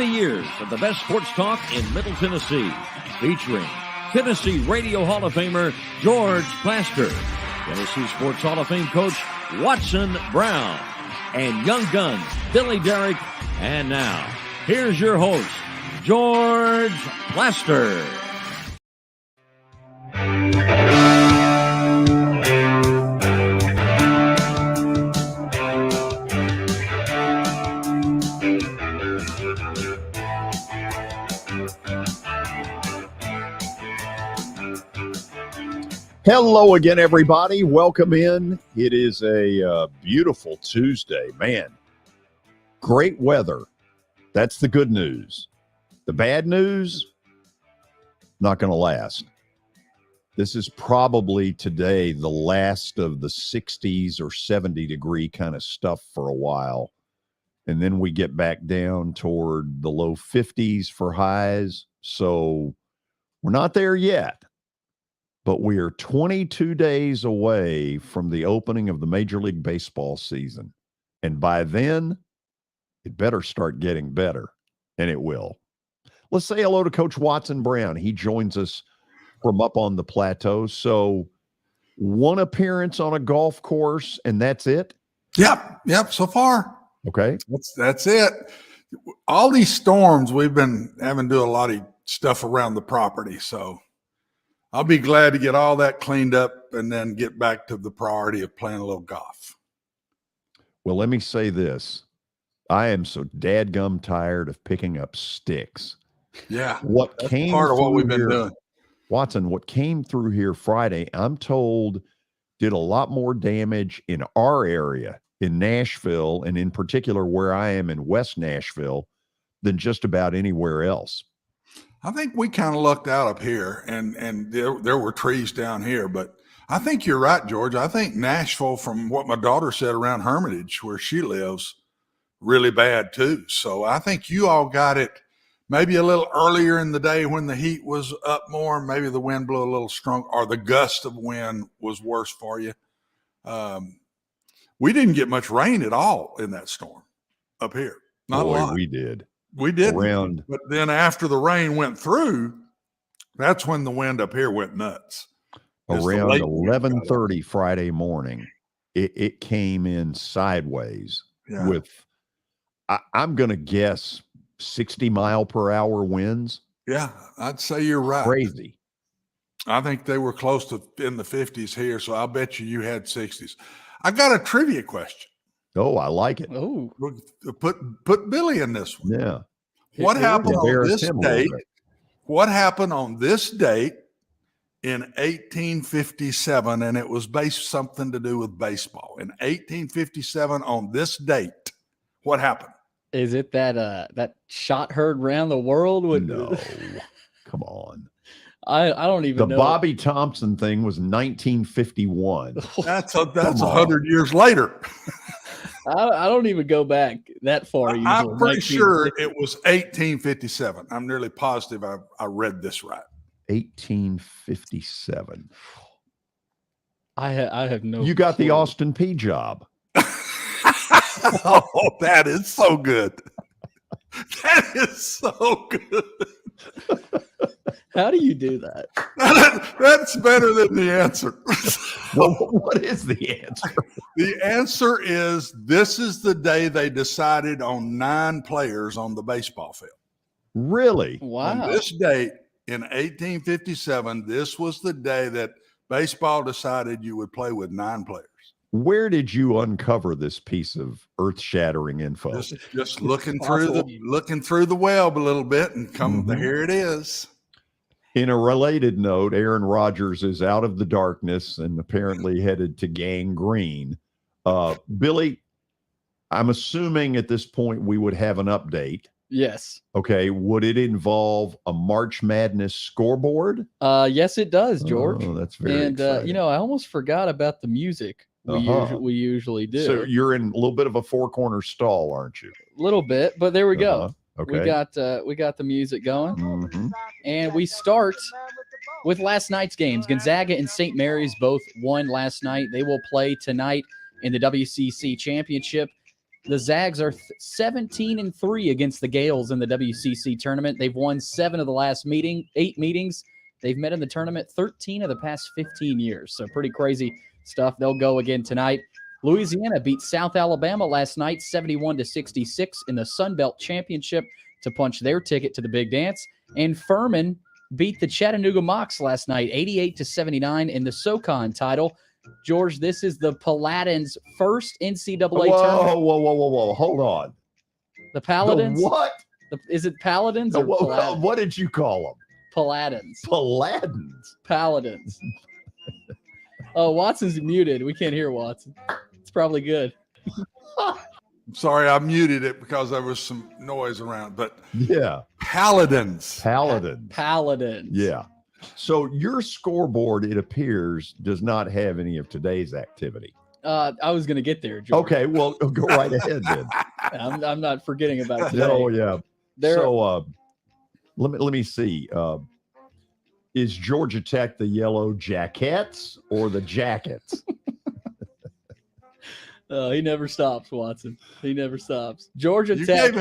20 years of the best sports talk in Middle Tennessee, featuring Tennessee Radio Hall of Famer George Plaster, Tennessee Sports Hall of Fame coach Watson Brown, and young guns Billy Derrick. And now, here's your host, George Plaster. Hello again, everybody. Welcome in. It is a beautiful Tuesday. Man, great weather. That's the good news. The bad news, not going to last. This is probably today the last of the 60s or 70 degree kind of stuff for a while. And then we get back down toward the low 50s for highs. So we're not there yet. But we are 22 days away from the opening of the Major League Baseball season. And by then, it better start getting better. And it will. Let's say hello to Coach Watson Brown. He joins us from up on the plateau. So one appearance on a golf course, and that's it? Yep, so far. Okay. That's it. All these storms, we've been having to do a lot of stuff around the property. So I'll be glad to get all that cleaned up and then get back to the priority of playing a little golf. Well, let me say this. I am so dadgum tired of picking up sticks. Yeah. What that's came part of what we've been here, doing. Watson, what came through here Friday, I'm told did a lot more damage in our area in Nashville, and in particular where I am in West Nashville, than just about anywhere else. I think we kind of lucked out up here, and there were trees down here. But I think you're right, George. I think Nashville, from what my daughter said around Hermitage, where she lives, really bad too. So I think you all got it maybe a little earlier in the day when the heat was up more. Maybe the wind blew a little strong, or the gust of wind was worse for you. We didn't get much rain at all in that storm up here. Not a lot. We did. We didn't. But then after the rain went through, that's when the wind up here went nuts. Around 11:30 Friday morning, it came in sideways with, I'm going to guess, 60 mile per hour winds. Yeah, I'd say you're right. Crazy. I think they were close to in the 50s here, so I'll bet you had 60s. I got a trivia question. Oh, I like it. Oh, put Billy in this one. Yeah. What happened on this date? What happened on this date in 1857? And it was based something to do with baseball. In 1857, on this date, what happened? Is it that shot heard around the world? No, come on. I don't even know. The Bobby Thompson thing was 1951. That's 100 years later. I don't even go back that far. I'm pretty sure it was 1857. I'm nearly positive I read this right. 1857. I have no. You got the Austin P job. Oh, that is so good. That is so good. How do you do that? That's better than the answer. Well, what is the answer? The answer is this is the day they decided on 9 players on the baseball field. Really? Wow. On this date in 1857, this was the day that baseball decided you would play with 9 players. Where did you uncover this piece of earth-shattering info? Just looking through the web a little bit, and here it is. In a related note, Aaron Rodgers is out of the darkness and apparently headed to Gang Green. Billy, I'm assuming at this point we would have an update. Yes. Okay. Would it involve a March Madness scoreboard? Yes, it does, George. Oh, that's very exciting. I almost forgot about the music we usually do. So you're in a little bit of a four-corner stall, aren't you? A little bit, but there we go. Okay. We got the music going, and we start with last night's games. Gonzaga and St. Mary's both won last night. They will play tonight in the WCC championship. The Zags are 17-3 against the Gales in the WCC tournament. They've won 7 of the last 8 meetings. They've met in the tournament 13 of the past 15 years. So pretty crazy stuff. They'll go again tonight. Louisiana beat South Alabama last night 71-66 in the Sun Belt Championship to punch their ticket to the big dance. And Furman beat the Chattanooga Mocs last night 88-79 in the SoCon title. George, this is the Paladins' first NCAA tournament. Whoa. Hold on. The Paladins? The what? Is it Paladins or Paladins? What did you call them? Paladins. Paladins. Oh, Watson's muted. We can't hear Watson. It's probably good. Sorry, I muted it because there was some noise around. But yeah, Paladins. Yeah. So your scoreboard, it appears, does not have any of today's activity. I was going to get there, George. Okay, well, go right ahead then. I'm not forgetting about today. Oh yeah. So let me see. Is Georgia Tech the Yellow Jackets or the Jackets? He never stops, Watson. He never stops. Georgia Tech.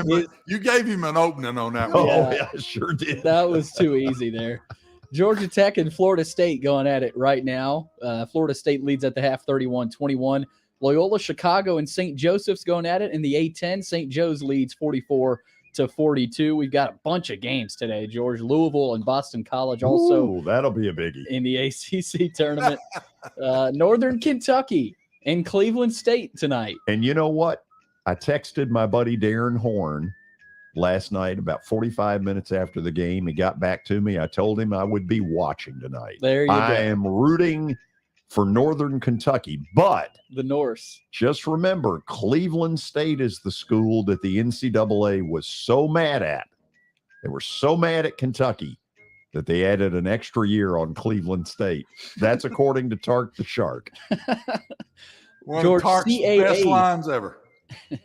You gave him an opening on that one. Oh, yeah, I sure did. That was too easy there. Georgia Tech and Florida State going at it right now. Florida State leads at the half 31-21. Loyola Chicago and St. Joseph's going at it in the A-10. St. Joe's leads 44-42. We've got a bunch of games today, George. Louisville and Boston College also. Ooh, that'll be a biggie. In the ACC tournament. Northern Kentucky and Cleveland State tonight. And you know what? I texted my buddy Darren Horn last night about 45 minutes after the game. He got back to me. I told him I would be watching tonight. There you go. I am rooting for Northern Kentucky, but the Norse. Just remember, Cleveland State is the school that the NCAA was so mad at. They were so mad at Kentucky that they added an extra year on Cleveland State. That's according to Tark the Shark. One of Tark's best lines ever.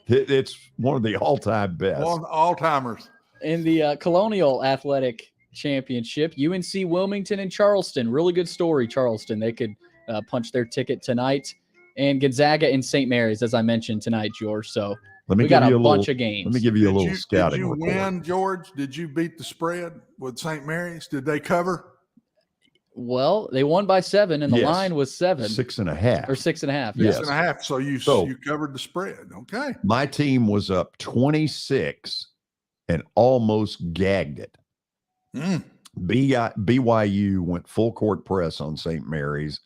It's one of the all-time best. One of the all-timers. In the Colonial Athletic Championship, UNC Wilmington and Charleston. Really good story, Charleston. They could punch their ticket tonight. And Gonzaga and St. Mary's, as I mentioned tonight, George. So we got a bunch of games. Let me give you a little scouting report. Did you report. win, George? Did you beat the spread with St. Mary's? Did they cover? Well, they won by 7, and the line was 7. 6.5. Or 6.5. Yes. 6.5. So you covered the spread. Okay. My team was up 26 and almost gagged it. BYU went full court press on St. Mary's.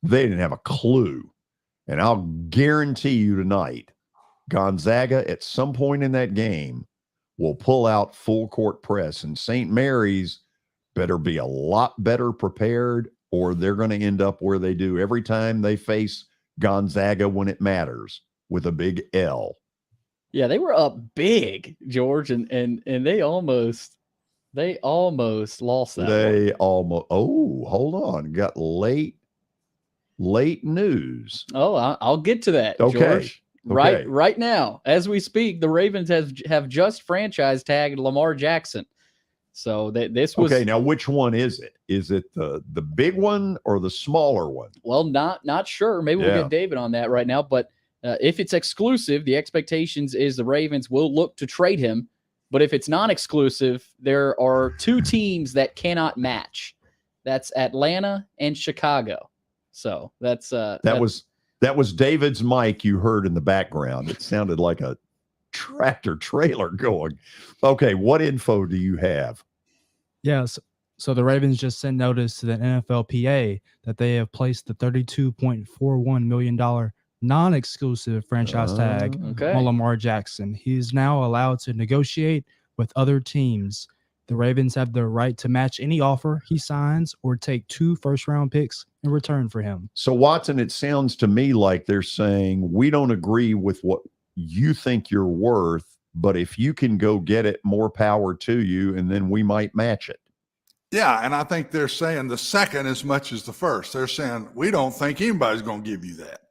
They didn't have a clue. And I'll guarantee you tonight, Gonzaga at some point in that game will pull out full court press, and St. Mary's better be a lot better prepared, or they're going to end up where they do every time they face Gonzaga when it matters, with a big L. Yeah, they were up big, George, and they almost lost that. They almost. Oh, hold on, got late news. Oh, I'll get to that, okay. George. Right now, as we speak, the Ravens have just franchise tagged Lamar Jackson. So this was okay. Now, which one is it? Is it the big one or the smaller one? Well, not sure. Maybe we'll get David on that right now. But if it's exclusive, the expectations is the Ravens will look to trade him. But if it's non-exclusive, there are 2 teams that cannot match. That's Atlanta and Chicago. So that was David's mic you heard in the background. It sounded like a tractor trailer going. Okay, what info do you have? Yes. So the Ravens just sent notice to the NFLPA that they have placed the $32.41 million non-exclusive franchise tag on Lamar Jackson. He's now allowed to negotiate with other teams. The Ravens have the right to match any offer he signs or take 2 first-round picks in return for him. So, Watson, it sounds to me like they're saying, we don't agree with what you think you're worth, but if you can go get it, more power to you, and then we might match it. Yeah, and I think they're saying the second as much as the first. They're saying, we don't think anybody's going to give you that.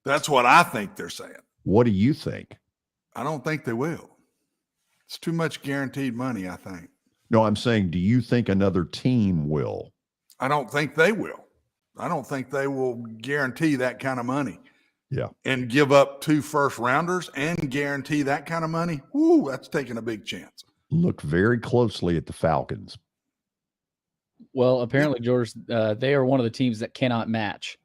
That's what I think they're saying. What do you think? I don't think they will. It's too much guaranteed money, I think. No, I'm saying, do you think another team will? I don't think they will. I don't think they will guarantee that kind of money. and give up 2 first-rounders and guarantee that kind of money, that's taking a big chance. Look very closely at the Falcons. Well, apparently, George, they are one of the teams that cannot match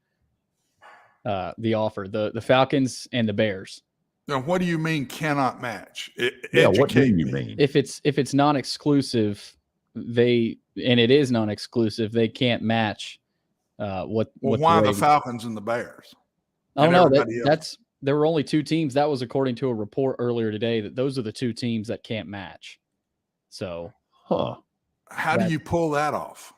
the offer. The Falcons and the Bears. Now, what do you mean cannot match? What do you mean? If it's non-exclusive, and it is non-exclusive, they can't match what. Why the Falcons and the Bears? I don't know. There were only 2 teams. That was according to a report earlier today that those are the 2 teams that can't match. So, how do you pull that off?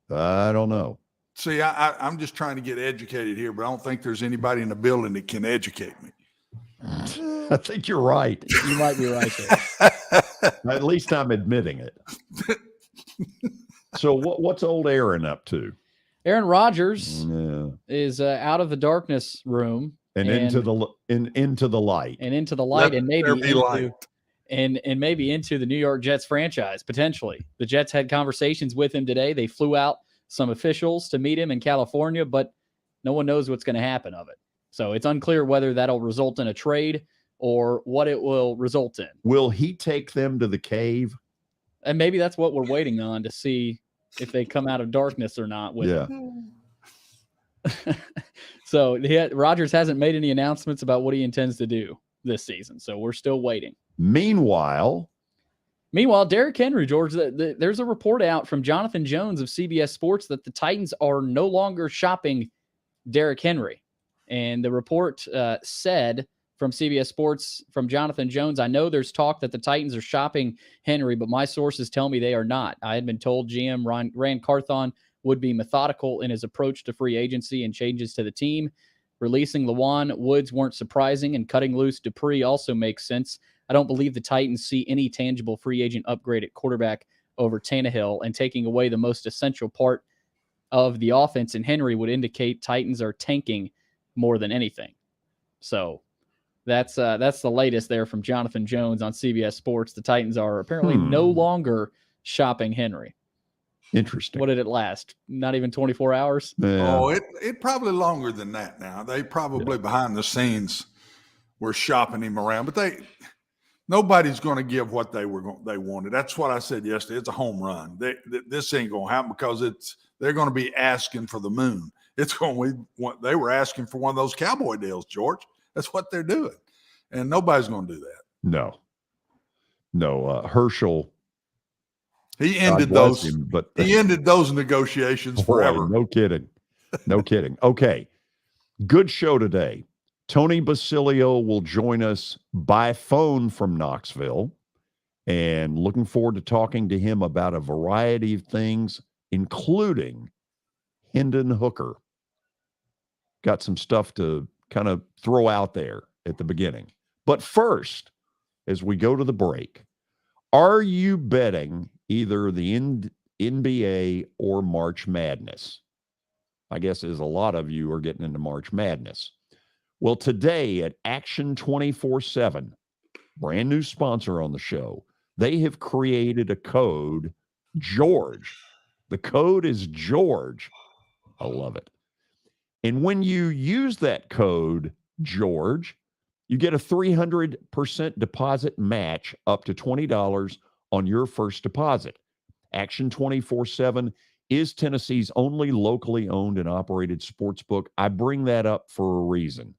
I don't know. See, I'm just trying to get educated here, but I don't think there's anybody in the building that can educate me. I think you're right. You might be right there. At least I'm admitting it. So what's old Aaron up to? Aaron Rodgers is out of the darkness room and into the light, and maybe into the New York Jets franchise potentially. The Jets had conversations with him today. They flew out some officials to meet him in California, but no one knows what's going to happen of it. So it's unclear whether that'll result in a trade or what it will result in. Will he take them to the cave? And maybe that's what we're waiting on to see if they come out of darkness or not with him. So Rodgers hasn't made any announcements about what he intends to do this season. So we're still waiting. Meanwhile, Derrick Henry, George, there's a report out from Jonathan Jones of CBS Sports that the Titans are no longer shopping Derrick Henry. And the report said from CBS Sports, from Jonathan Jones, I know there's talk that the Titans are shopping Henry, but my sources tell me they are not. I had been told GM Rand Carthon would be methodical in his approach to free agency and changes to the team. Releasing Lewan Woods weren't surprising, and cutting loose Dupree also makes sense. I don't believe the Titans see any tangible free agent upgrade at quarterback over Tannehill, and taking away the most essential part of the offense in Henry would indicate Titans are tanking more than anything. So that's the latest there from Jonathan Jones on CBS Sports. The Titans are apparently no longer shopping Henry. Interesting. What did it last? Not even 24 hours? Yeah. Oh, it probably longer than that now. They probably behind the scenes were shopping him around, but nobody's going to give what they wanted. That's what I said yesterday. It's a home run. This ain't going to happen because they're going to be asking for the moon. They were asking for one of those cowboy deals, George. That's what they're doing, and nobody's going to do that. No. Herschel. He ended those. He ended those negotiations forever. No kidding. No kidding. Okay, good show today. Tony Basilio will join us by phone from Knoxville, and looking forward to talking to him about a variety of things, including Hendon Hooker. Got some stuff to kind of throw out there at the beginning. But first, as we go to the break, are you betting either the NBA or March Madness? I guess as a lot of you are getting into March Madness. Well, today at Action 24/7, brand new sponsor on the show, they have created a code, George. The code is George. I love it. And when you use that code, George, you get a 300% deposit match up to $20 on your first deposit. Action 24/7 is Tennessee's only locally owned and operated sports book. I bring that up for a reason.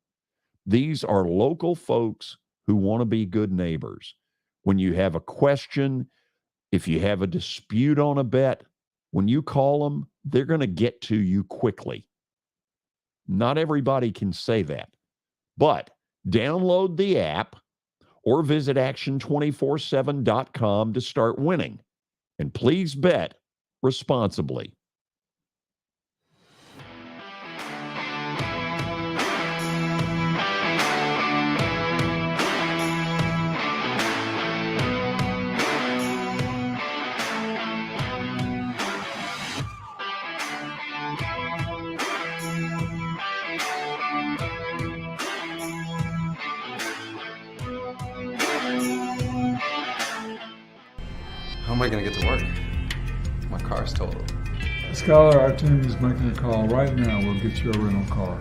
These are local folks who want to be good neighbors. When you have a question, if you have a dispute on a bet, when you call them, they're going to get to you quickly. Not everybody can say that, but download the app or visit action247.com to start winning. And please bet responsibly. How am I going to get to work? My car's totaled. Skylar, our team is making a call right now. We'll get you a rental car.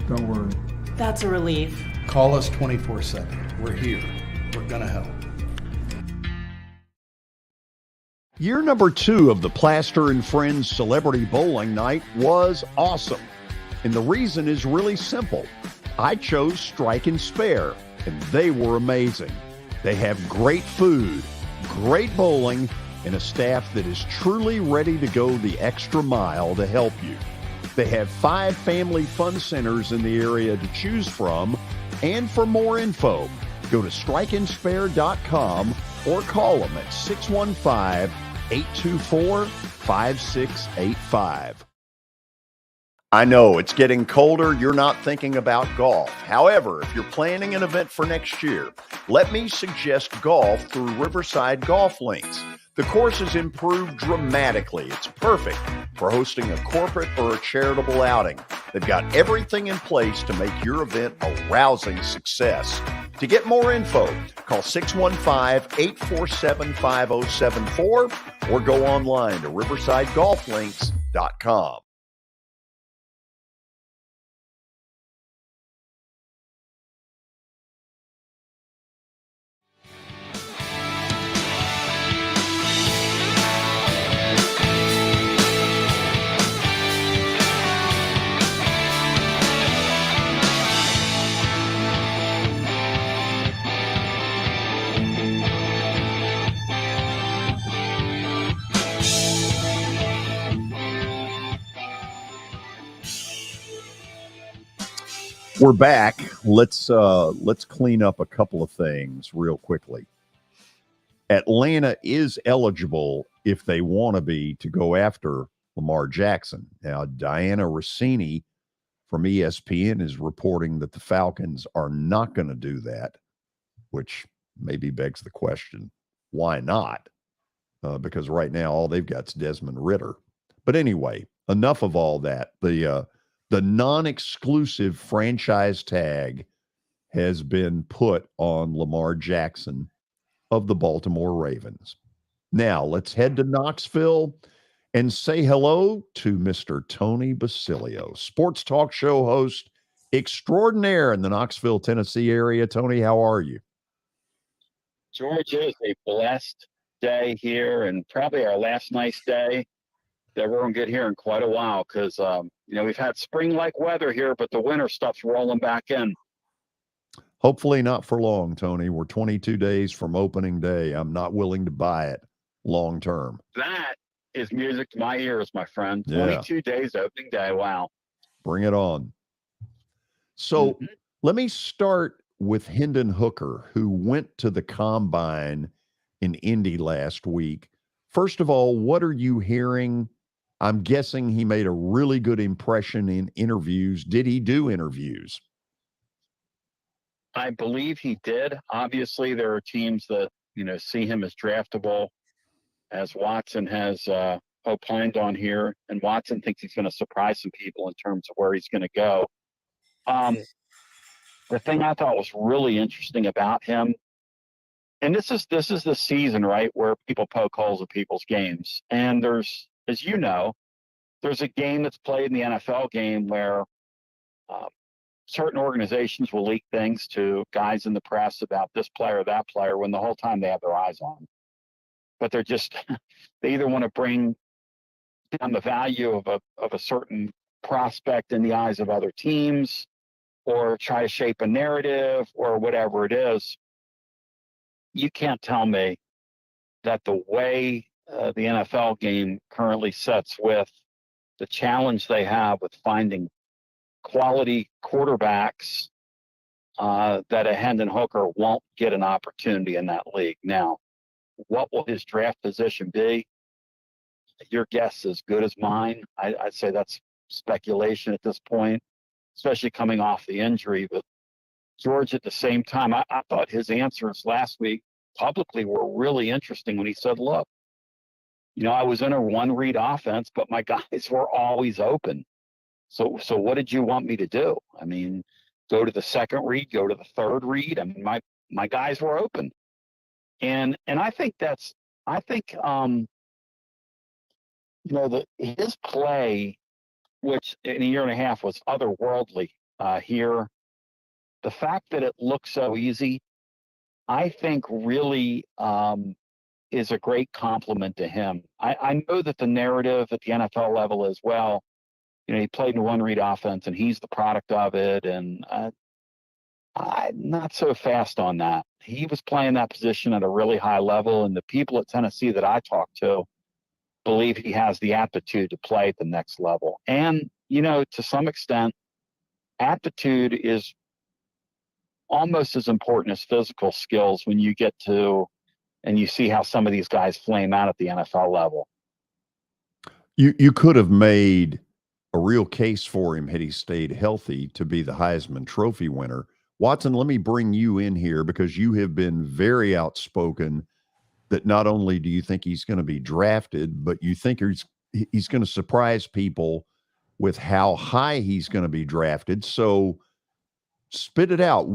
Don't worry. That's a relief. Call us 24/7. We're here. We're going to help. Year number 2 of the Plaster and Friends Celebrity Bowling Night was awesome. And the reason is really simple. I chose Strike and Spare, and they were amazing. They have great food, great bowling, and a staff that is truly ready to go the extra mile to help you. They have 5 family fun centers in the area to choose from. And for more info, go to strikeandspare.com or call them at 615-824-5685. I know it's getting colder. You're not thinking about golf. However, if you're planning an event for next year, let me suggest golf through Riverside Golf Links. The course has improved dramatically. It's perfect for hosting a corporate or a charitable outing. They've got everything in place to make your event a rousing success. To get more info, call 615-847-5074 or go online to riversidegolflinks.com. We're back. Let's clean up a couple of things real quickly. Atlanta is eligible, if they want to be, to go after Lamar Jackson. Now, Diana Rossini from ESPN is reporting that the Falcons are not going to do that, which maybe begs the question, why not? Because right now all they've got is Desmond Ridder. But anyway, enough of all that. The non-exclusive franchise tag has been put on Lamar Jackson of the Baltimore Ravens. Now, let's head to Knoxville and say hello to Mr. Tony Basilio, sports talk show host extraordinaire in the Knoxville, Tennessee area. Tony, how are you? George, it is a blessed day here and probably our last nice day that we're going to get here in quite a while because, we've had spring-like weather here, but the winter stuff's rolling back in. Hopefully not for long, Tony. We're 22 days from opening day. I'm not willing to buy it long term. That is music to my ears, my friend. Yeah. 22 days opening day. Wow. Bring it on. So let me start with Hendon Hooker, who went to the Combine in Indy last week. First of all, what are you hearing? I'm guessing he made a really good impression in interviews. Did he do interviews? I believe he did. Obviously, there are teams that, see him as draftable, as Watson has opined on here. And Watson thinks he's going to surprise some people in terms of where he's going to go. The thing I thought was really interesting about him, and this is the season, right, where people poke holes at people's games. And there's, as you know, there's a game that's played in the NFL game where certain organizations will leak things to guys in the press about this player or that player when the whole time they have their eyes on them. But they're just, they either want to bring down the value of a certain prospect in the eyes of other teams or try to shape a narrative or whatever it is. You can't tell me that the way the NFL game currently sets with the challenge they have with finding quality quarterbacks that a Hendon Hooker won't get an opportunity in that league. Now, what will his draft position be? Your guess is as good as mine. I'd say that's speculation at this point, especially coming off the injury. But George, at the same time, I thought his answers last week publicly were really interesting when he said, look, I was in a one-read offense, but my guys were always open. So what did you want me to do? I mean, go to the second read, go to the third read. I mean, my guys were open. And I think his play, which in a year and a half was otherworldly here the fact that it looks so easy, I think really is a great compliment to him. I know that the narrative at the NFL level as well, he played in a one-read offense and he's the product of it. And I'm not so fast on that. He was playing that position at a really high level, and the people at Tennessee that I talk to believe he has the aptitude to play at the next level. And, to some extent, aptitude is almost as important as physical skills when you get to, and you see how some of these guys flame out at the NFL level. You could have made a real case for him had he stayed healthy to be the Heisman Trophy winner. Watson, let me bring you in here because you have been very outspoken that not only do you think he's going to be drafted, but you think he's going to surprise people with how high he's going to be drafted. So spit it out.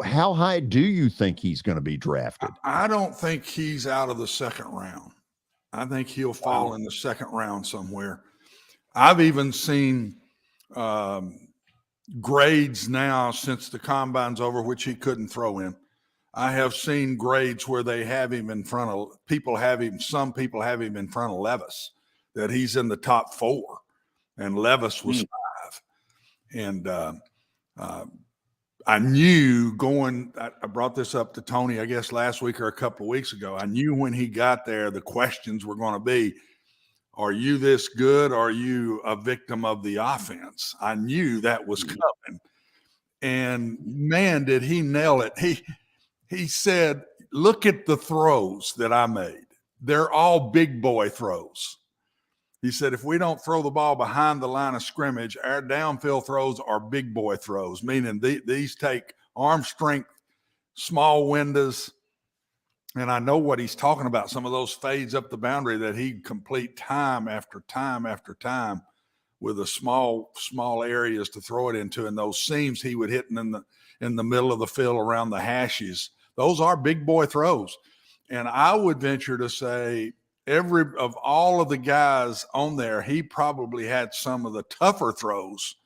How high do you think he's going to be drafted? I don't think he's out of the second round. I think he'll fall in the second round somewhere. I've even seen grades now since the combine's over, which he couldn't throw in. I have seen grades where they have him in front of some people have him in front of Levis, that he's in the top 4, and Levis was 5. And I knew I brought this up to Tony, I guess last week or a couple of weeks ago. I knew when he got there, the questions were going to be, are you this good? Or are you a victim of the offense? I knew that was coming. And man, did he nail it. He said, look at the throws that I made. They're all big boy throws. He said, if we don't throw the ball behind the line of scrimmage, our downfield throws are big boy throws, meaning these take arm strength, small windows. And I know what he's talking about, some of those fades up the boundary that he'd complete time after time after time with the small areas to throw it into, and those seams he would hit in the middle of the field around the hashes. Those are big boy throws. And I would venture to say of all of the guys on there, he probably had some of the tougher throws.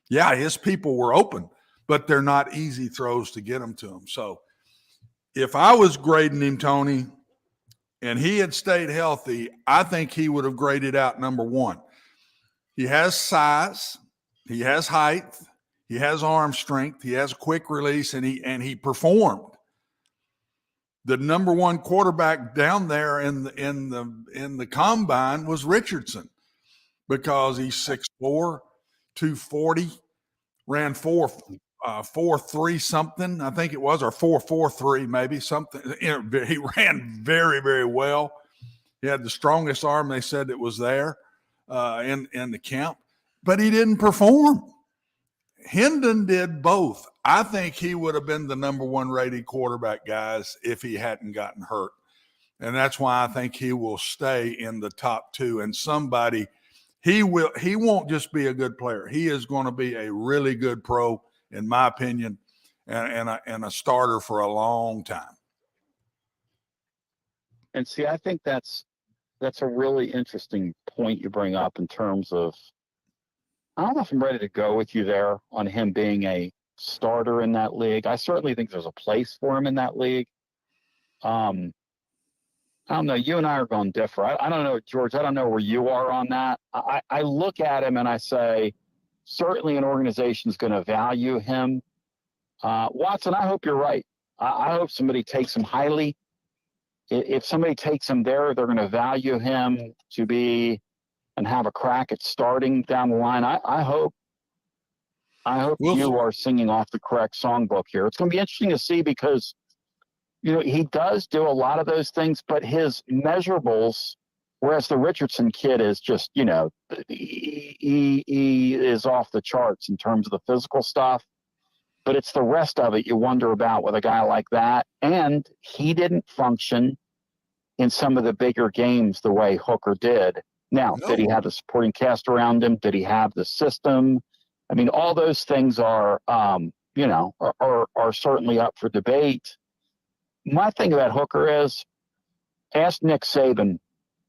Yeah, his people were open, but they're not easy throws to get them to him. So if I was grading him, Tony, and he had stayed healthy, I think he would have graded out number 1. He has size, he has height, he has arm strength, he has a quick release, and he performed. The number 1 quarterback down there in the combine was Richardson, because he's 6'4", 240, ran 4.3 something, I think it was, or 4.43 maybe, something. He ran very, very well. He had the strongest arm, they said, that was there in the camp, but he didn't perform. Hendon did both. I think he would have been the number 1 rated quarterback, guys, if he hadn't gotten hurt. And that's why I think he will stay in the top 2. And he won't just be a good player. He is going to be a really good pro, in my opinion, and a starter for a long time. And see, I think that's a really interesting point you bring up in terms of, I don't know if I'm ready to go with you there on him being a starter in that league. I certainly think there's a place for him in that league. I don't know. You and I are going to differ. I don't know, George. I don't know where you are on that. I look at him and I say, certainly an organization is going to value him. Watson, I hope you're right. I hope somebody takes him highly. If somebody takes him there, they're going to value him to be and have a crack at starting down the line. I hope you are singing off the correct songbook here. It's going to be interesting to see because, he does do a lot of those things, but his measurables, whereas the Richardson kid is just, he is off the charts in terms of the physical stuff, but it's the rest of it you wonder about with a guy like that. And he didn't function in some of the bigger games the way Hooker did. Now, did he have the supporting cast around him? Did he have the system? I mean, all those things are certainly up for debate. My thing about Hooker is, ask Nick Saban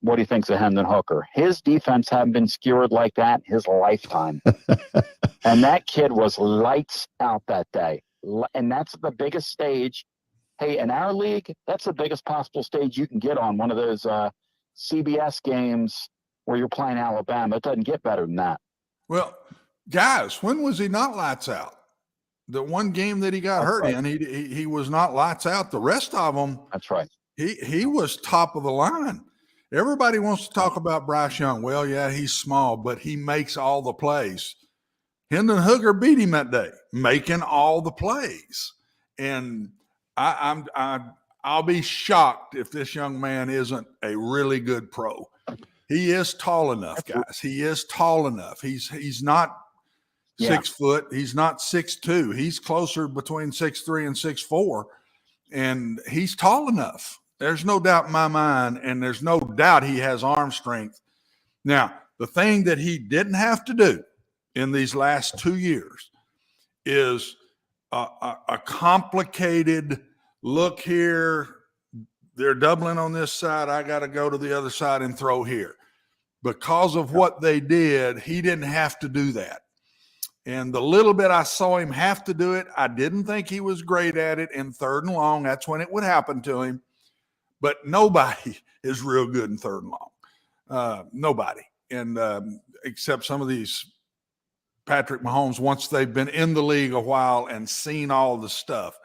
what he thinks of Hendon Hooker. His defense hadn't been skewered like that in his lifetime. And that kid was lights out that day. And that's the biggest stage. Hey, in our league, that's the biggest possible stage you can get on, one of those CBS games where you're playing Alabama. It doesn't get better than that. Well, guys, when was he not lights out? The one game that he got hurt in, he was not lights out. The rest of them, that's right. He was top of the line. Everybody wants to talk about Bryce Young. Well, yeah, he's small, but he makes all the plays. Hendon Hooker beat him that day, making all the plays. And I'll be shocked if this young man isn't a really good pro. He is tall enough, guys. He is tall enough. He's not 6 foot. He's not 6'2". He's closer between 6'3" and 6'4", and he's tall enough. There's no doubt in my mind, and there's no doubt he has arm strength. Now, the thing that he didn't have to do in these last 2 years is a complicated look here. They're doubling on this side. I got to go to the other side and throw here. Because of what they did, he didn't have to do that. And the little bit I saw him have to do it, I didn't think he was great at it in 3rd and long. That's when it would happen to him. But nobody is real good in 3rd and long. Nobody. And except some of these Patrick Mahomes, once they've been in the league a while and seen all the stuff.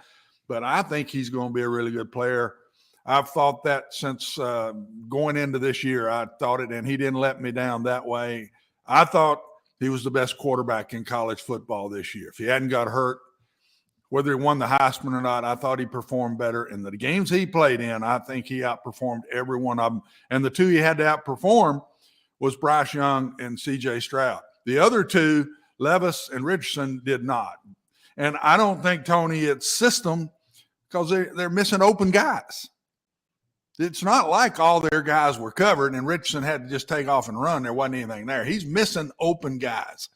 But I think he's going to be a really good player. I've thought that since going into this year. I thought it, and he didn't let me down that way. I thought he was the best quarterback in college football this year. If he hadn't got hurt, whether he won the Heisman or not, I thought he performed better. In the games he played in, I think he outperformed every one of them. And the two he had to outperform was Bryce Young and C.J. Stroud. The other two, Levis and Richardson, did not. And I don't think, Tony, it's system, because they're missing open guys. It's not like all their guys were covered and Richardson had to just take off and run. There wasn't anything there. He's missing open guys.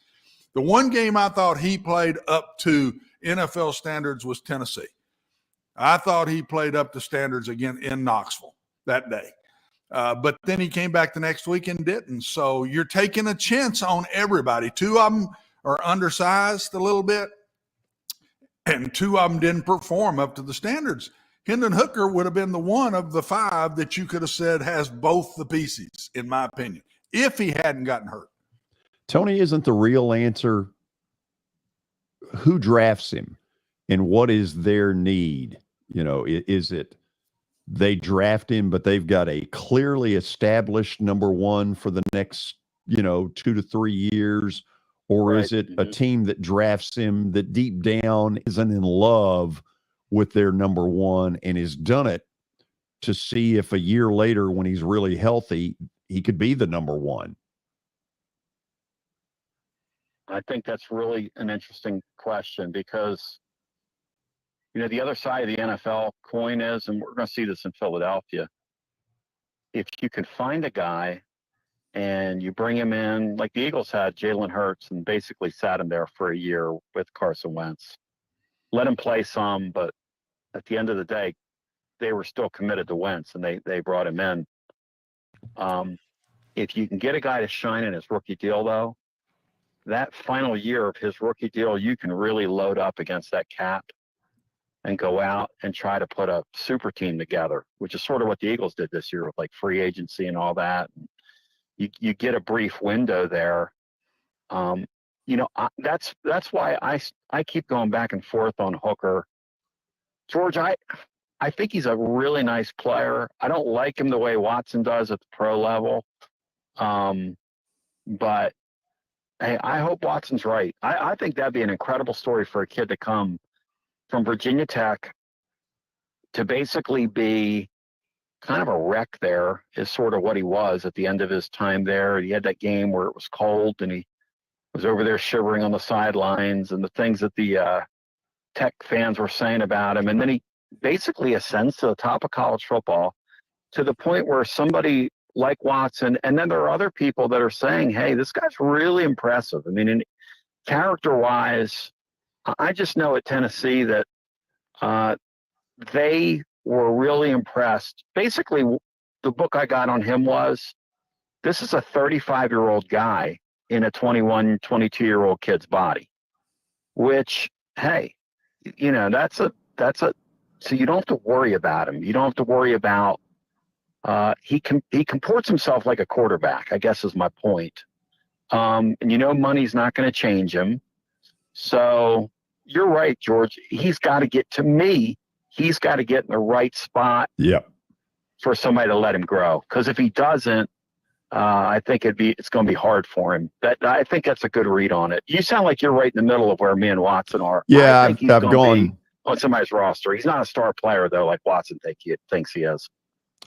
The one game I thought he played up to NFL standards was Tennessee. I thought he played up to standards again in Knoxville that day. But then he came back the next week and didn't. So you're taking a chance on everybody. 2 of them are undersized a little bit, and 2 of them didn't perform up to the standards. Hendon Hooker would have been the one of the 5 that you could have said has both the pieces, in my opinion, if he hadn't gotten hurt. Tony, isn't the real answer who drafts him and what is their need? You know, is it they draft him, but they've got a clearly established number 1 for the next, 2 to 3 years? Or is it a team that drafts him that deep down isn't in love with their number 1 and has done it to see if a year later, when he's really healthy, he could be the number 1? I think that's really an interesting question because, the other side of the NFL coin is, and we're going to see this in Philadelphia, if you can find a guy and you bring him in, like the Eagles had Jalen Hurts and basically sat him there for a year with Carson Wentz, let him play some, but at the end of the day, they were still committed to Wentz, and they brought him in. If you can get a guy to shine in his rookie deal, though, that final year of his rookie deal, you can really load up against that cap and go out and try to put a super team together, which is sort of what the Eagles did this year with like free agency and all that. You get a brief window there. That's why I keep going back and forth on Hooker. George, I think he's a really nice player. I don't like him the way Watson does at the pro level. But hey, I hope Watson's right. I think that'd be an incredible story for a kid to come from Virginia Tech to basically be kind of a wreck there, is sort of what he was at the end of his time there. He had that game where it was cold and he was over there shivering on the sidelines and the things that the Tech fans were saying about him. And then he basically ascends to the top of college football to the point where somebody like Watson, and then there are other people that are saying, hey, this guy's really impressive. I mean, character-wise, I just know at Tennessee that they were really impressed. Basically, the book I got on him was, this is a 35-year-old guy in a 21, 22-year-old kid's body, which, hey, so you don't have to worry about him. You don't have to worry about, he comports himself like a quarterback, I guess is my point. And money's not going to change him. So you're right, George. He's got to get in the right spot. Yep. For somebody to let him grow. Because if he doesn't, I think it's going to be hard for him. I think that's a good read on it. You sound like you're right in the middle of where me and Watson are. Yeah, I think he's I've going to gone be on somebody's roster. He's not a star player though, like Watson thinks he is.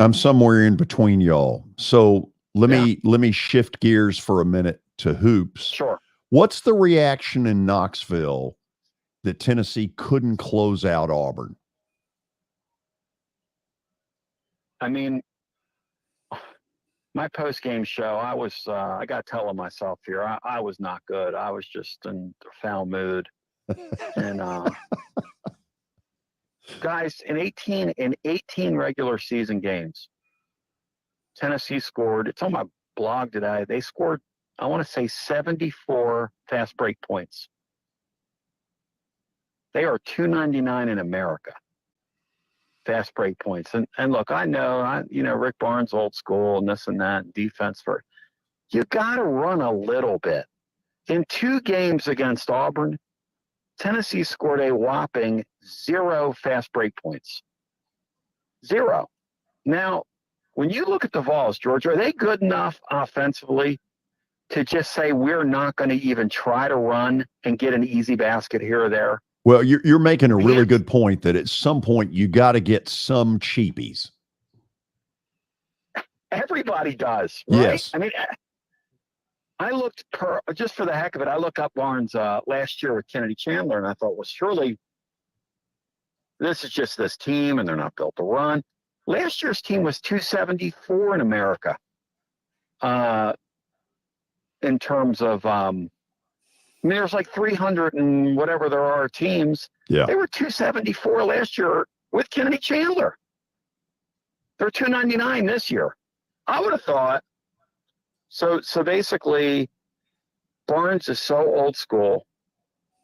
I'm somewhere in between y'all. So let me shift gears for a minute to hoops. Sure. What's the reaction in Knoxville that Tennessee couldn't close out Auburn? I mean, my post-game show, I got telling myself here, I was not good. I was just in a foul mood. And guys, in 18 regular season games, Tennessee scored, it's on my blog today, they scored, I want to say 74 fast break points. They are 299 in America. Fast break points. And look, I know, Rick Barnes, old school and this and that, defense you got to run a little bit. In 2 games against Auburn, Tennessee scored a whopping 0 fast break points. 0. Now, when you look at the Vols, George, are they good enough offensively to just say we're not going to even try to run and get an easy basket here or there? Well, you're making a really good point that at some point you got to get some cheapies. Everybody does, right? Yes. I mean, I looked just for the heck of it. I looked up Barnes last year with Kennedy Chandler, and I thought, well, surely this is just this team, and they're not built to run. Last year's team was 274 in America, in terms of. I mean, there's like 300 and whatever there are teams. Yeah. They were 274 last year with Kennedy Chandler. They're 299 this year. I would have thought. So basically, Barnes is so old school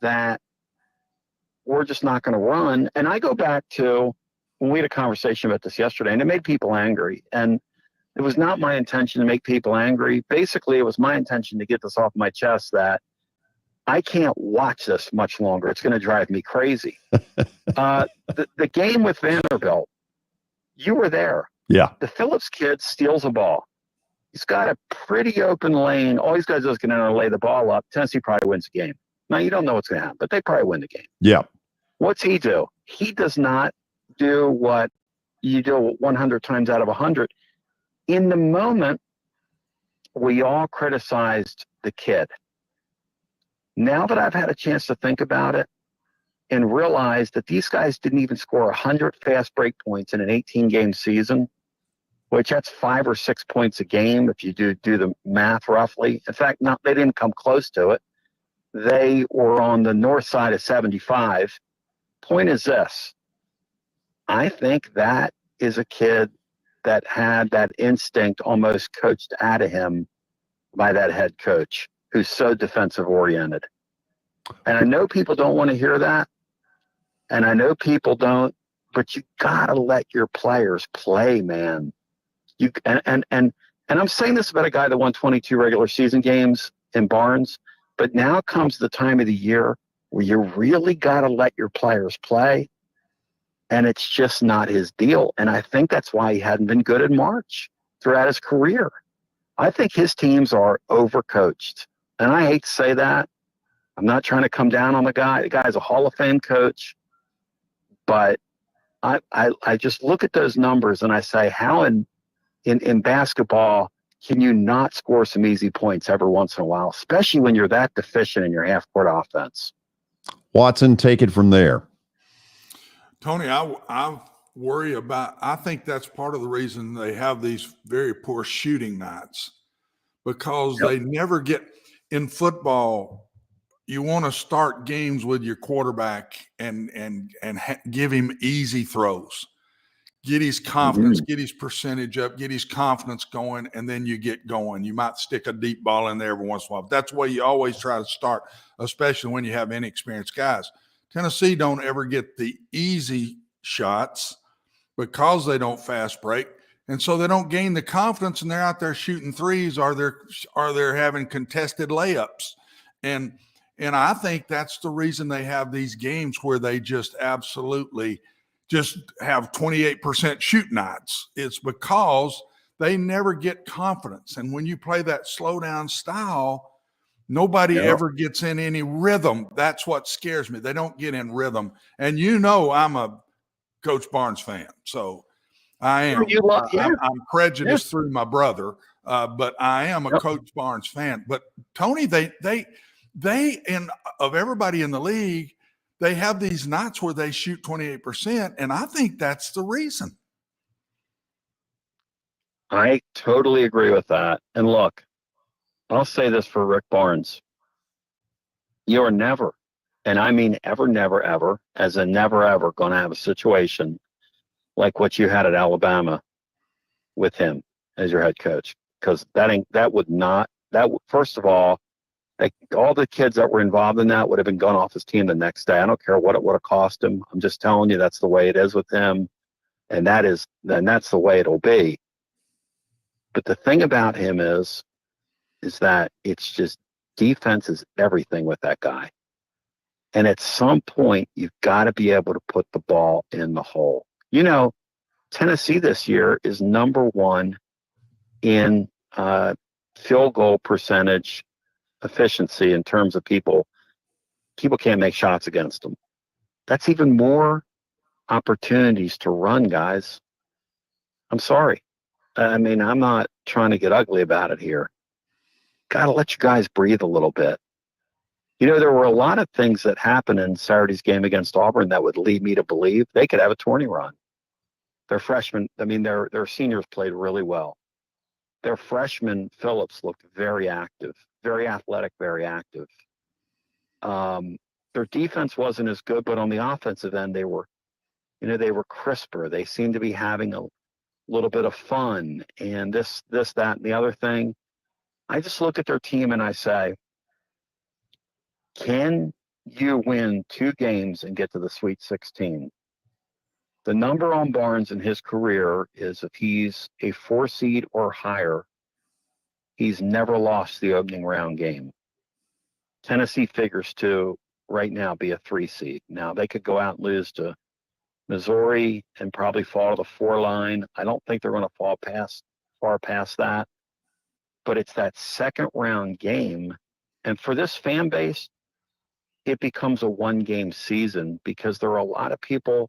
that we're just not going to run. And I go back to when we had a conversation about this yesterday, and it made people angry. And it was not my intention to make people angry. Basically, it was my intention to get this off my chest that I can't watch this much longer. It's going to drive me crazy. The game with Vanderbilt, you were there. Yeah. The Phillips kid steals a ball. He's got a pretty open lane. All he's got to do is get in there and lay the ball up. Tennessee probably wins the game. Now, you don't know what's going to happen, but they probably win the game. Yeah. What's he do? He does not do what you do 100 times out of 100. In the moment, we all criticized the kid. Now that I've had a chance to think about it and realize that these guys didn't even score 100 fast break points in an 18-game season, which that's 5 or 6 points a game if you do the math roughly. In fact, they didn't come close to it. They were on the north side of 75. Point is this. I think that is a kid that had that instinct almost coached out of him by that head coach, who's so defensive oriented. And I know people don't want to hear that. And I know people don't, but you gotta let your players play, man. And I'm saying this about a guy that won 22 regular season games in Barnes, but now comes the time of the year where you really gotta let your players play. And it's just not his deal. And I think that's why he hadn't been good in March throughout his career. I think his teams are overcoached. And I hate to say that. I'm not trying to come down on the guy. The guy's a Hall of Fame coach. But I just look at those numbers and I say, how in basketball can you not score some easy points every once in a while, especially when you're that deficient in your half-court offense? Watson, take it from there. Tony, I worry about, I think that's part of the reason they have these very poor shooting nights, because they never get in football. You want to start games with your quarterback and give him easy throws, get his confidence, get his percentage up, get his confidence going, and then you get going. You might stick a deep ball in there every once in a while. But that's the way you always try to start, especially when you have inexperienced guys. Tennessee don't ever get the easy shots because they don't fast break. And so they don't gain the confidence, and they're out there shooting threes, or they're having contested layups. And I think that's the reason they have these games where they just absolutely just have 28% shoot nights. It's because they never get confidence. And when you play that slow down style, nobody ever gets in any rhythm. That's what scares me. They don't get in rhythm. And I'm a Coach Barnes fan, so I am. I'm prejudiced through my brother, but I am a Coach Barnes fan. But Tony, they and of everybody in the league, they have these nights where they shoot 28%, and I think that's the reason. I totally agree with that. And look, I'll say this for Rick Barnes: you are never, and I mean ever, never, ever, as a never, ever, going to have a situation like what you had at Alabama with him as your head coach, because first of all, all the kids that were involved in that would have been gone off his team the next day. I don't care what it would have cost him. I'm just telling you, that's the way it is with him, and that's the way it'll be. But the thing about him is that it's just defense is everything with that guy. And at some point, you've got to be able to put the ball in the hole. Tennessee this year is number 1 in field goal percentage efficiency in terms of people can't make shots against them. That's even more opportunities to run, guys. I'm sorry. I mean, I'm not trying to get ugly about it here. Got to let you guys breathe a little bit. There were a lot of things that happened in Saturday's game against Auburn that would lead me to believe they could have a tourney run. Their freshmen, their seniors played really well. Their freshman, Phillips, looked very active, very athletic, very active. Their defense wasn't as good, but on the offensive end, they were crisper. They seemed to be having a little bit of fun, and this, that, and the other thing. I just look at their team and I say, can you win 2 games and get to the Sweet 16? The number on Barnes in his career is, if he's a 4 seed or higher, he's never lost the opening round game. Tennessee figures to right now be a 3 seed. Now they could go out and lose to Missouri and probably fall to the 4 line. I don't think they're going to fall far past that. But it's that second round game. And for this fan base, it becomes a 1-game season, because there are a lot of people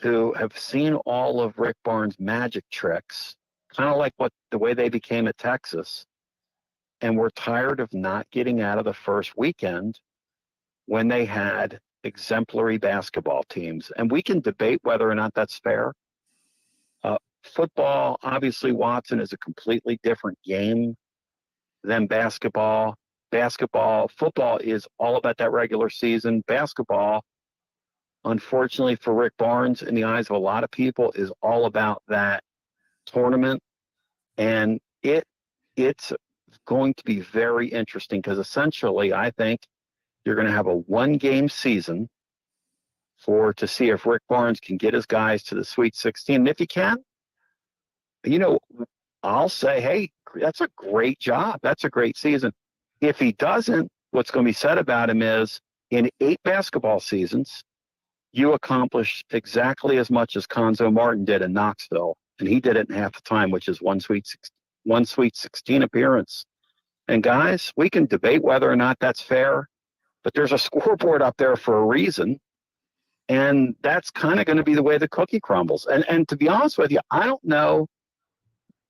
who have seen all of Rick Barnes' magic tricks, kind of like the way they became at Texas, and we're tired of not getting out of the first weekend when they had exemplary basketball teams. And we can debate whether or not that's fair. Football, obviously, Watson, is a completely different game than basketball. Football is all about that regular season. Basketball, unfortunately for Rick Barnes, in the eyes of a lot of people, is all about that tournament. And it's going to be very interesting, because essentially I think you're going to have a 1-game season to see if Rick Barnes can get his guys to the Sweet 16. And if he can, I'll say, hey, that's a great job. That's a great season. If he doesn't, what's going to be said about him is, in 8 basketball seasons, you accomplished exactly as much as Conzo Martin did in Knoxville, and he did it in half the time, which is one Sweet 16 appearance. And guys, we can debate whether or not that's fair, but there's a scoreboard up there for a reason, and that's kind of going to be the way the cookie crumbles. And to be honest with you, I don't know,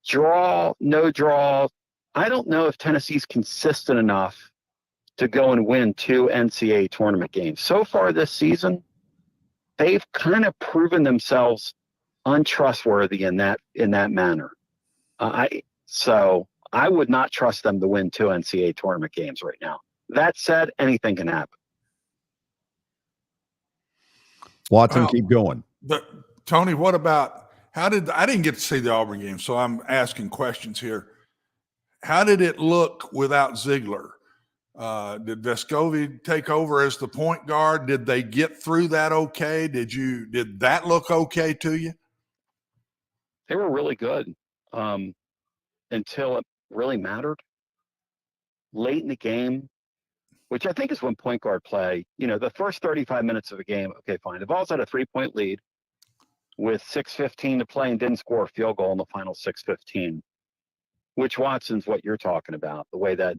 draw, no draw, I don't know if Tennessee's consistent enough to go and win 2 NCAA tournament games. So far this season, they've kind of proven themselves untrustworthy in that manner. So I would not trust them to win 2 NCAA tournament games right now. That said, anything can happen. Watson, keep going. Tony, what about I didn't get to see the Auburn game, so I'm asking questions here. How did it look without Ziegler? Did Vescovi take over as the point guard? Did they get through that okay? Did that look okay to you? They were really good until it really mattered. Late in the game, which I think is when point guard play, the first 35 minutes of a game, okay, fine. The Vols had a 3-point lead with 6:15 to play and didn't score a field goal in the final 6:15, which, Watson's what you're talking about, the way that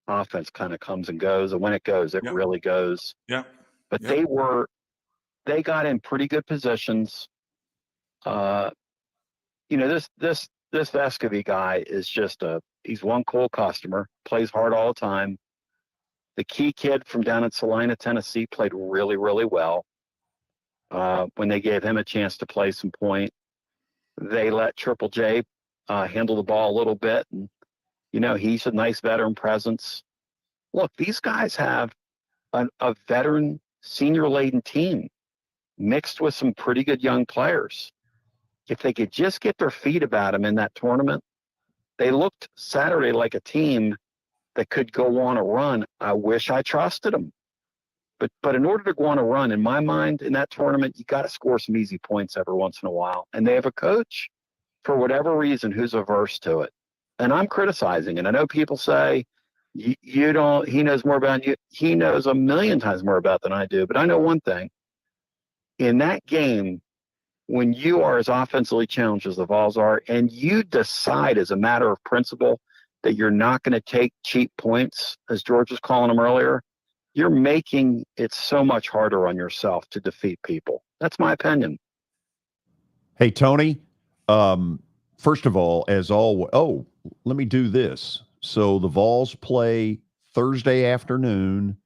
offense kind of comes and goes. And when it goes, it really goes. Yeah. But they got in pretty good positions. This Vescovi guy is just he's one cool customer, plays hard all the time. The key kid from down in Salina, Tennessee, played really, really well. When they gave him a chance to play some point, they let Triple J handle the ball a little bit. And, he's a nice veteran presence. Look, these guys have a veteran, senior-laden team mixed with some pretty good young players. If they could just get their feet about them in that tournament, they looked Saturday like a team that could go on a run. I wish I trusted them. But in order to go on a run, in my mind, in that tournament, you got to score some easy points every once in a while. And they have a coach, for whatever reason, who's averse to it. And I'm criticizing it. I know people say, he knows more about you. He knows a million times more about than I do. But I know one thing. In that game, when you are as offensively challenged as the Vols are, and you decide as a matter of principle that you're not going to take cheap points, as George was calling them earlier, you're making it so much harder on yourself to defeat people. That's my opinion. Hey, Tony, first of all, as always, let me do this. So the Vols play Thursday afternoon.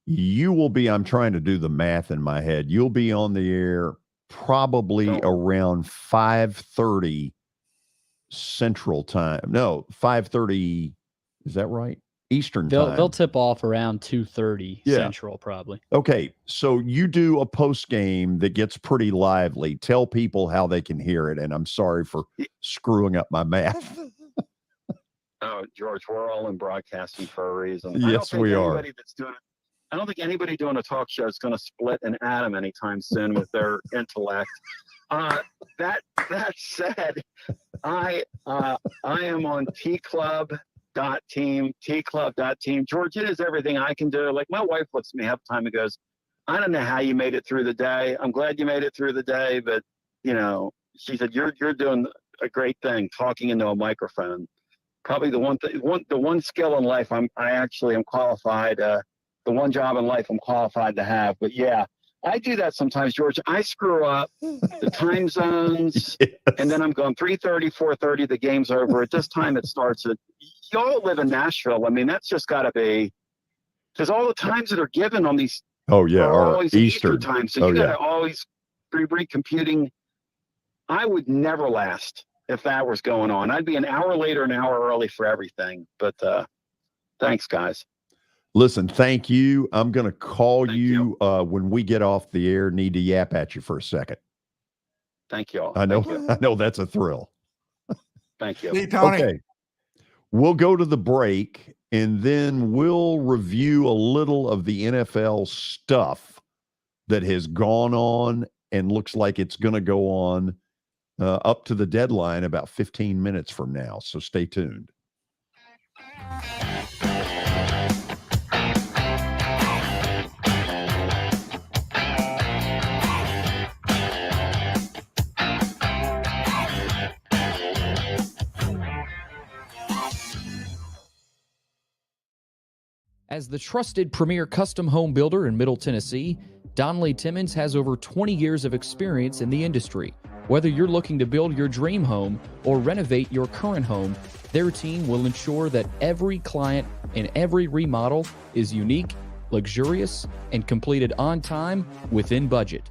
You will be, I'm trying to do the math in my head, you'll be on the air probably around 5:30 Central Time. No, 5:30. Is that right? Eastern time. They'll tip off around 2:30 Central, probably. Okay, so you do a post game that gets pretty lively. Tell people how they can hear it, and I'm sorry for screwing up my math. Oh, George, we're all in broadcasting for a reason. Yes, we are. I don't think anybody doing a talk show is going to split an atom anytime soon with their intellect. That said, I am on tclub.team. George, it is everything I can do. Like, my wife looks at me half the time and goes, I don't know how you made it through the day. I'm glad you made it through the day, but she said, you're doing a great thing, talking into a microphone. Probably the one skill in life I actually am qualified. The one job in life I'm qualified to have. But yeah, I do that sometimes, George. I screw up the time zones, and then I'm going 3:30, 4:30. The game's over. At this time, it starts at. Y'all live in Nashville. I mean, that's just got to be because all the times that are given on these. Oh yeah, are always Eastern times. So you got to always recomputing. I would never last if that was going on. I'd be an hour later, an hour early for everything. But thanks, guys. Listen, thank you. I'm going to call you when we get off the air. Need to yap at you for a second. Thank you all. I know that's a thrill. Thank you. Hey, Tony. Okay. We'll go to the break, and then we'll review a little of the NFL stuff that has gone on and looks like it's going to go on up to the deadline about 15 minutes from now. So stay tuned. As the trusted premier custom home builder in Middle Tennessee, Donnelly Timmons has over 20 years of experience in the industry. Whether you're looking to build your dream home or renovate your current home, their team will ensure that every client and every remodel is unique, luxurious, and completed on time within budget.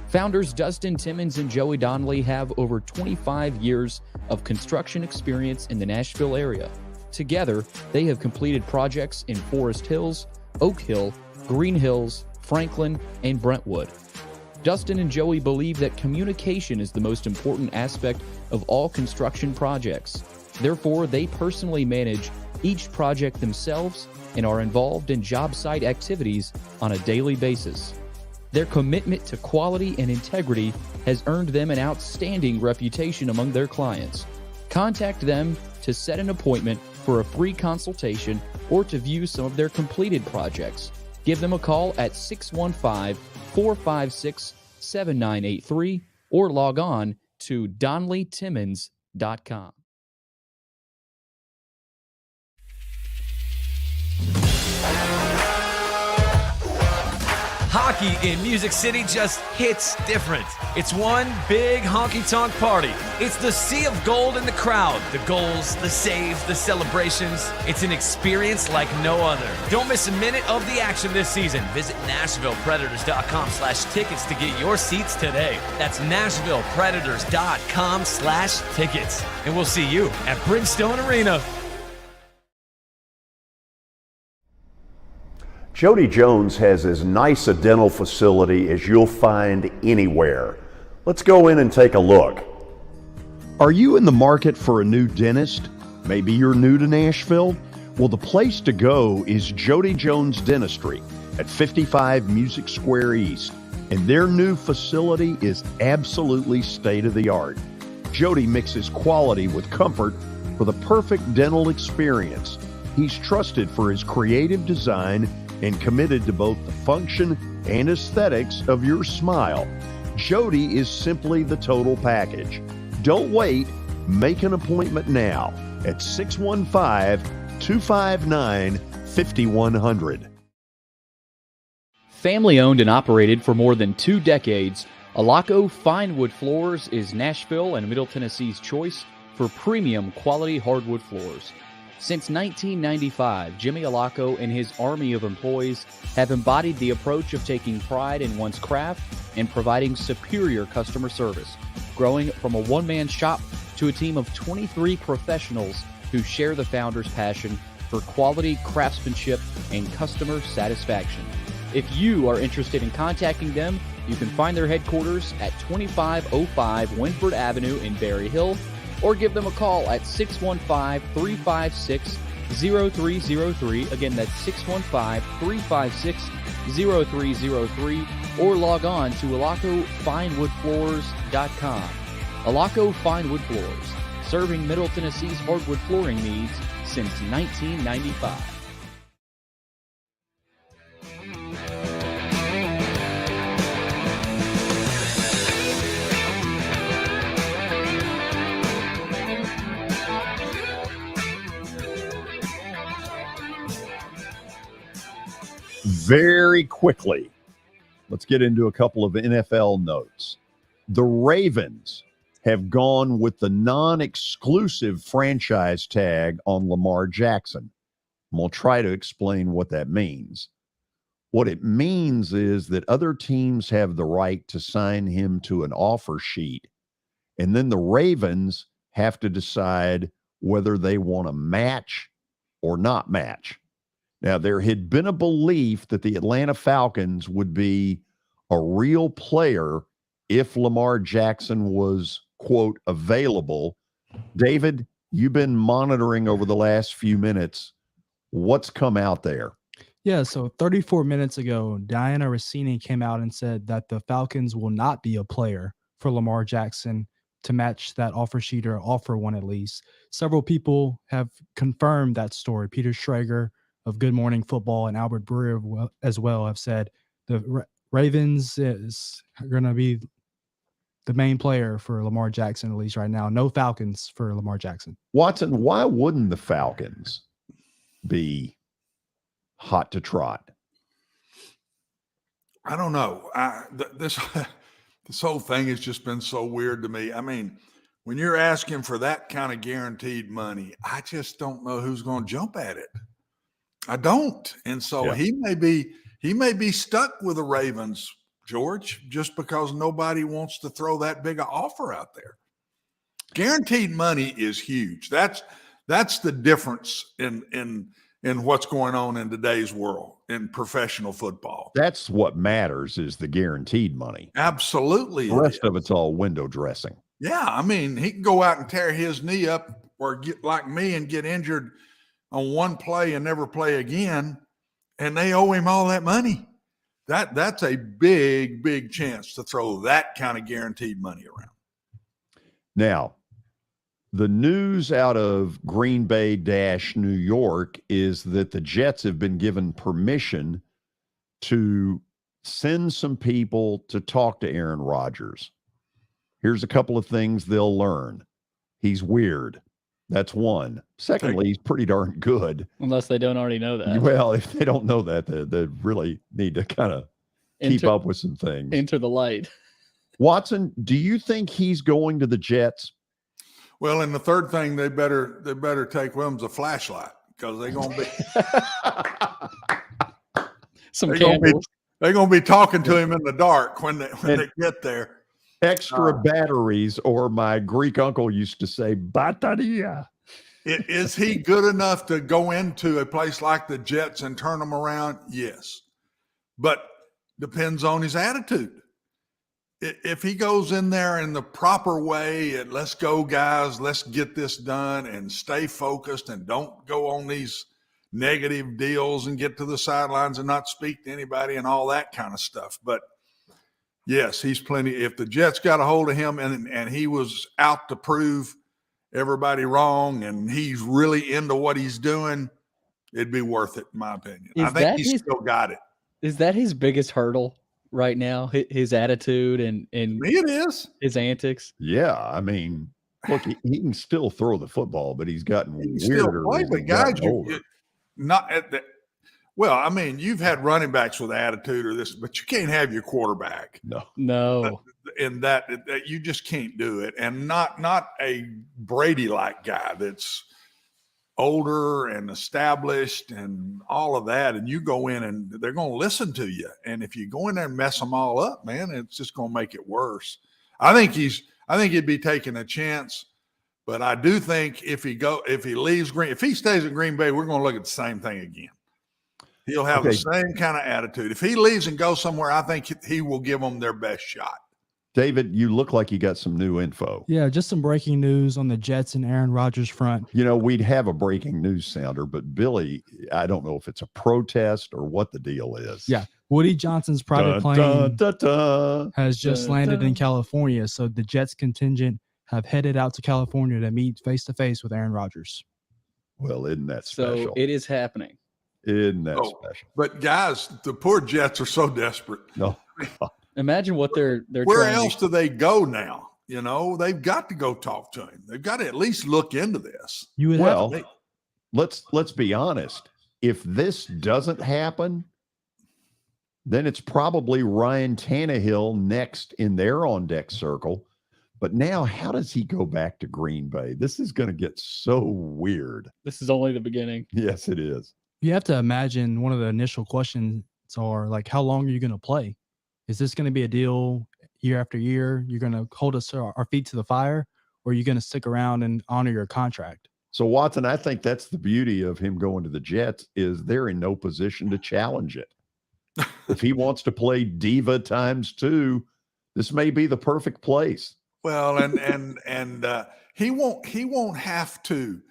Founders Dustin Timmons and Joey Donnelly have over 25 years of construction experience in the Nashville area. Together, they have completed projects in Forest Hills, Oak Hill, Green Hills, Franklin, and Brentwood. Dustin and Joey believe that communication is the most important aspect of all construction projects. Therefore, they personally manage each project themselves and are involved in job site activities on a daily basis. Their commitment to quality and integrity has earned them an outstanding reputation among their clients. Contact them to set an appointment for a free consultation or to view some of their completed projects. Give them a call at 615-456-7983 or log on to DonleyTimmons.com. Hockey in Music City just hits different. It's one big honky-tonk party. It's the sea of gold in the crowd. The goals, the saves, the celebrations. It's an experience like no other. Don't miss a minute of the action this season. Visit NashvillePredators.com/tickets to get your seats today. That's NashvillePredators.com/tickets. And we'll see you at Bridgestone Arena. Jody Jones has as nice a dental facility as you'll find anywhere. Let's go in and take a look. Are you in the market for a new dentist? Maybe you're new to Nashville? Well, the place to go is Jody Jones Dentistry at 55 Music Square East, and their new facility is absolutely state-of-the-art. Jody mixes quality with comfort for the perfect dental experience. He's trusted for his creative design and committed to both the function and aesthetics of your smile. Jody is simply the total package. Don't wait. Make an appointment now at 615-259-5100. Family owned and operated for more than 2 decades, Alaco Fine Wood Floors is Nashville and Middle Tennessee's choice for premium quality hardwood floors. Since 1995, Jimmy Alaco and his army of employees have embodied the approach of taking pride in one's craft and providing superior customer service, growing from a one-man shop to a team of 23 professionals who share the founder's passion for quality craftsmanship and customer satisfaction. If you are interested in contacting them, you can find their headquarters at 2505 Winford Avenue in Berry Hill, or give them a call at 615-356-0303. Again, that's 615-356-0303, or log on to AlacoFineWoodFloors.com. Alaco Fine Wood Floors, serving Middle Tennessee's hardwood flooring needs since 1995. Very quickly, let's get into a couple of NFL notes. The Ravens have gone with the non-exclusive franchise tag on Lamar Jackson. And we'll try to explain what that means. What it means is that other teams have the right to sign him to an offer sheet, and then the Ravens have to decide whether they want to match or not match. Now, there had been a belief that the Atlanta Falcons would be a real player if Lamar Jackson was, quote, available. David, you've been monitoring over the last few minutes. What's come out there? Yeah, so 34 minutes ago, Diana Rossini came out and said that the Falcons will not be a player for Lamar Jackson to match that offer sheet, or offer one at least. Several people have confirmed that story. Peter Schrager of Good Morning Football and Albert Breer as well have said the Ravens is going to be the main player for Lamar Jackson, at least right now. No Falcons for Lamar Jackson. Watson, why wouldn't the Falcons be hot to trot? I don't know. This whole thing has just been so weird to me. I mean, when you're asking for that kind of guaranteed money, I just don't know who's going to jump at it. I don't. And so he may be stuck with the Ravens, George, just because nobody wants to throw that big an offer out there. Guaranteed money is huge. That's the difference in what's going on in today's world in professional football. That's what matters, is the guaranteed money. Absolutely. The rest of it's all window dressing. Yeah, I mean, he can go out and tear his knee up or get like me and get injured on one play and never play again, and they owe him all that money. That's a big, big chance to throw that kind of guaranteed money around. Now, the news out of Green Bay - New York is that the Jets have been given permission to send some people to talk to Aaron Rodgers. Here's a couple of things they'll learn. He's weird. That's one. Secondly, he's pretty darn good. Unless they don't already know that. Well, if they don't know that, they really need to kind of keep up with some things. Enter the light. Watson, do you think he's going to the Jets? Well, and the third thing they better take with them's a flashlight, because they're gonna be they're gonna be talking to him in the dark when they get there. Extra batteries, or my Greek uncle used to say, bateria. Is he good enough to go into a place like the Jets and turn them around? Yes. But depends on his attitude. If he goes in there in the proper way and let's go, guys, let's get this done and stay focused and don't go on these negative deals and get to the sidelines and not speak to anybody and all that kind of stuff. But yes, he's plenty. If the Jets got a hold of him and he was out to prove everybody wrong and he's really into what he's doing, it'd be worth it, in my opinion. I think he's still got it. Is that his biggest hurdle right now? His attitude and it is his antics? Yeah, I mean, look, he can still throw the football, but he's gotten weirder. But guys, not at the. Well, I mean, you've had running backs with attitude or this, but you can't have your quarterback. No. In that you just can't do it, and not a Brady-like guy that's older and established and all of that, and you go in and they're going to listen to you. And if you go in there and mess them all up, man, it's just going to make it worse. I think he'd be taking a chance, but I do think if he stays in Green Bay, we're going to look at the same thing again. He'll have the same kind of attitude. If he leaves and goes somewhere, I think he will give them their best shot. David, you look like you got some new info. Yeah, just some breaking news on the Jets and Aaron Rodgers front. You know, we'd have a breaking news sounder, but Billy, I don't know if it's a protest or what the deal is. Yeah, Woody Johnson's private plane has just landed in California, so the Jets contingent have headed out to California to meet face-to-face with Aaron Rodgers. Well, isn't that special? So it is happening. Isn't that special? But guys, the poor Jets are so desperate. No. Imagine what they're where else do they go now? You know, they've got to go talk to him. They've got to at least look into this. Let's be honest. If this doesn't happen, then it's probably Ryan Tannehill next in their on-deck circle. But now, how does he go back to Green Bay? This is going to get so weird. This is only the beginning. Yes, it is. You have to imagine one of the initial questions are like, how long are you going to play? Is this going to be a deal year after year? You're going to hold us our feet to the fire, or are you going to stick around and honor your contract? So, Watson, I think that's the beauty of him going to the Jets is they're in no position to challenge it. If he wants to play diva ×2, this may be the perfect place. Well, and he won't have to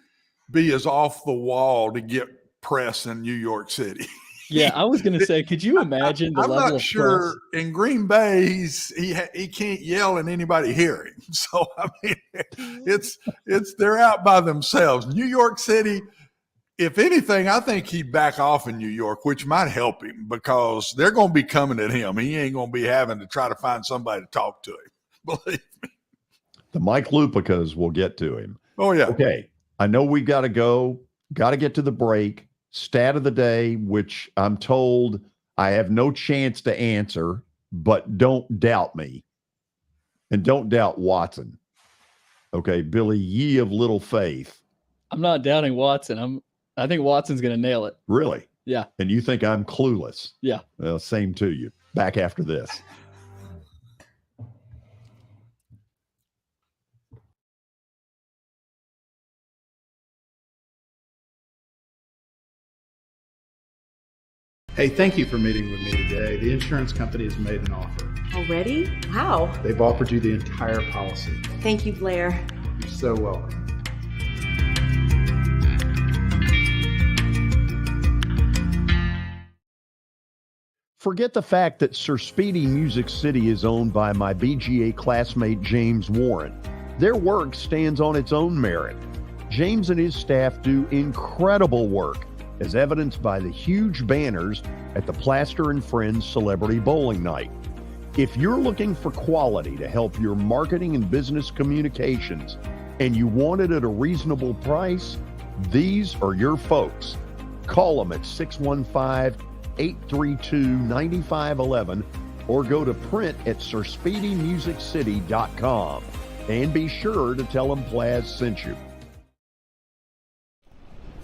be as off the wall to get press in New York City. Yeah, I was going to say, could you imagine the level of press? I'm not sure in Green Bay he can't yell and anybody hear him. So I mean, it's they're out by themselves. New York City, if anything, I think he'd back off in New York, which might help him because they're going to be coming at him. He ain't going to be having to try to find somebody to talk to him. Believe me. The Mike Lupicas will get to him. Oh yeah. Okay, I know we got to go. Got to get to the break. Stat of the day, which I'm told I have no chance to answer, but don't doubt me. And don't doubt Watson. Okay, Billy, ye of little faith. I'm not doubting Watson. I think Watson's going to nail it. Really? Yeah. And you think I'm clueless? Yeah. Well, same to you. Back after this. Hey, thank you for meeting with me today. The insurance company has made an offer. Already? Wow. They've offered you the entire policy. Thank you, Blair. You're so welcome. Forget the fact that Sir Speedy Music City is owned by my BGA classmate James Warren. Their work stands on its own merit. James and his staff do incredible work, as evidenced by the huge banners at the Plaster and Friends Celebrity Bowling Night. If you're looking for quality to help your marketing and business communications, and you want it at a reasonable price, these are your folks. Call them at 615-832-9511 or go to print at sirspeedymusiccity.com. And be sure to tell them Plaz sent you.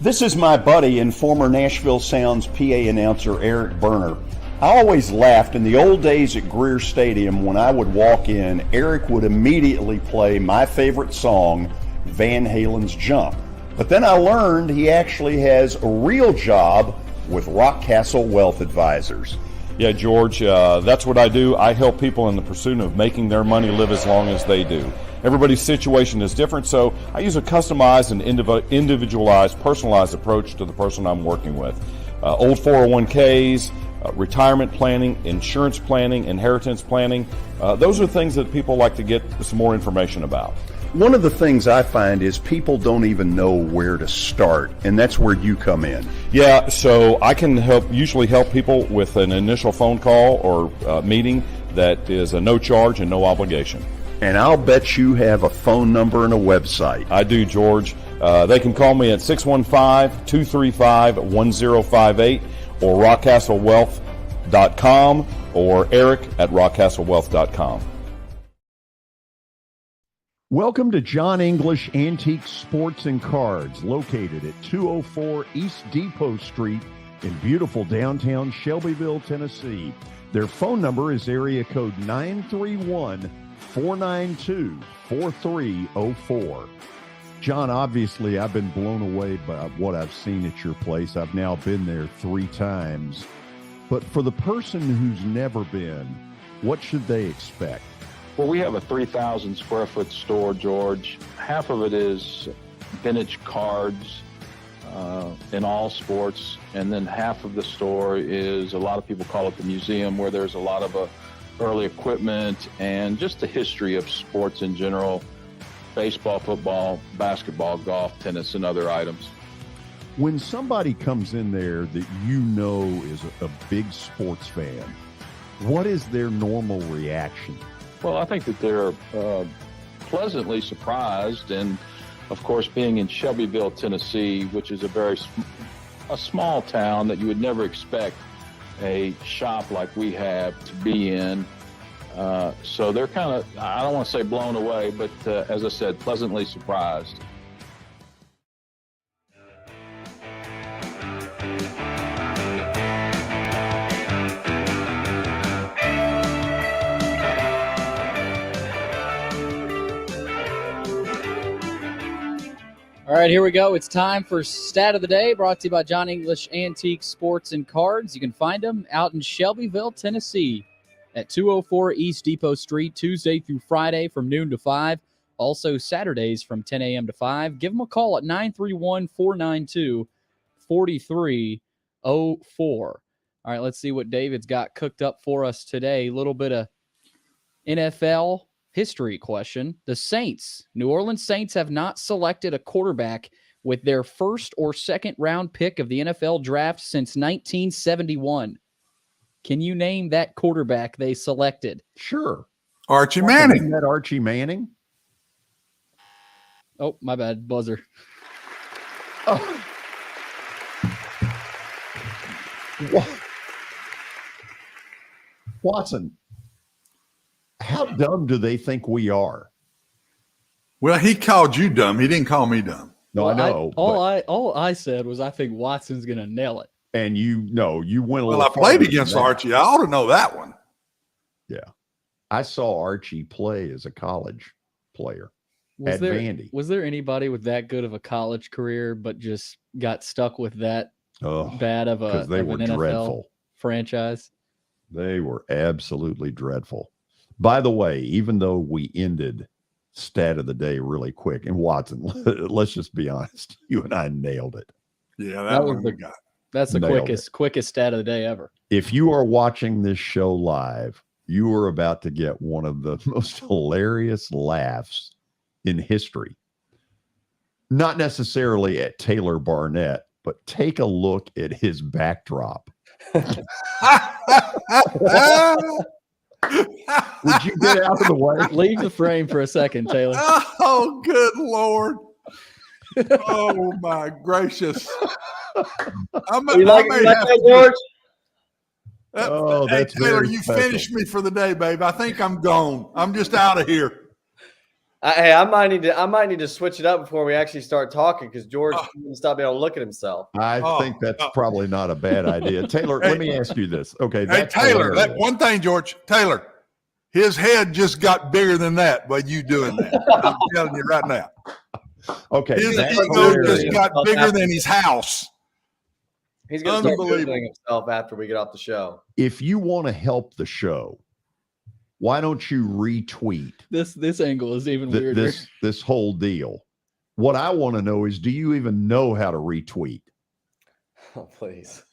This is my buddy and former Nashville Sounds PA announcer Eric Berner. I always laughed in the old days at Greer Stadium when I would walk in, Eric would immediately play my favorite song, Van Halen's Jump. But then I learned he actually has a real job with Rockcastle Wealth Advisors. Yeah, George, that's what I do. I help people in the pursuit of making their money live as long as they do. Everybody's situation is different, so I use a customized and individualized, personalized approach to the person I'm working with. Old 401ks, retirement planning, insurance planning, inheritance planning. Those are things that people like to get some more information about. One of the things I find is people don't even know where to start, and that's where you come in. Yeah, so I can usually help people with an initial phone call or meeting that is a no charge and no obligation. And I'll bet you have a phone number and a website. I do, George. They can call me at 615-235-1058 or rockcastlewealth.com or Eric at rockcastlewealth.com. Welcome to John English Antique Sports and Cards, located at 204 East Depot Street in beautiful downtown Shelbyville, Tennessee. Their phone number is area code 931-492-4304. John, obviously, I've been blown away by what I've seen at your place. I've now been there 3 times. But for the person who's never been, what should they expect? Well, we have a 3,000 square foot store, George. Half of it is vintage cards in all sports, and then half of the store is, a lot of people call it the museum, where there's a lot of early equipment and just the history of sports in general: baseball, football, basketball, golf, tennis, and other items. When somebody comes in there that you know is a big sports fan, what is their normal reaction? Well, I think that they're pleasantly surprised, and of course, being in Shelbyville, Tennessee, which is a small town that you would never expect a shop like we have to be in. So they're kind of, I don't want to say blown away, but as I said, pleasantly surprised. All right, here we go. It's time for Stat of the Day, brought to you by John English Antique Sports and Cards. You can find them out in Shelbyville, Tennessee at 204 East Depot Street, Tuesday through Friday from noon to 5. Also Saturdays from 10 a.m. to 5. Give them a call at 931-492-4304. All right, let's see what David's got cooked up for us today. A little bit of NFL history question. The Saints, New Orleans Saints, have not selected a quarterback with their first or second round pick of the NFL draft since 1971. Can you name that quarterback they selected? Sure. Archie Manning. Isn't that Archie Manning? Oh, my bad. Buzzer. Oh. Watson, how dumb do they think we are? Well, he called you dumb. He didn't call me dumb. No, I know. All I said was I think Watson's going to nail it. And you went a little. Well, I played against Archie. I ought to know that one. Yeah, I saw Archie play as a college player at Vandy. Was there anybody with that good of a college career, but just got stuck with that bad of an NFL dreadful franchise? They were absolutely dreadful. By the way, even though we ended Stat of the Day really quick, and Watson, let's just be honest, you and I nailed it. Yeah, that one we got. That's the Nailed quickest stat of the day ever. If you are watching this show live, you are about to get one of the most hilarious laughs in history. Not necessarily at Taylor Barnette, but take a look at his backdrop. Would you get out of the way? Leave the frame for a second, Taylor. Oh, good Lord. Oh, my gracious. You like that, George? Oh, hey, that's Taylor, very you special. finished me for the day, babe. I think I'm gone. I'm just out of here. Hey, I might need to switch it up before we actually start talking because George can stop being able to look at himself. I think that's probably not a bad idea. Taylor, let me ask you this. Okay. Hey, Taylor, that one thing, George, Taylor, his head just got bigger than that by you doing that. I'm telling you right now. Okay. His ego just got bigger than his house. He's going to start Googling himself after we get off the show. If you want to help the show, why don't you retweet this angle is even weirder. This whole deal? What I want to know is, do you even know how to retweet? Oh, please.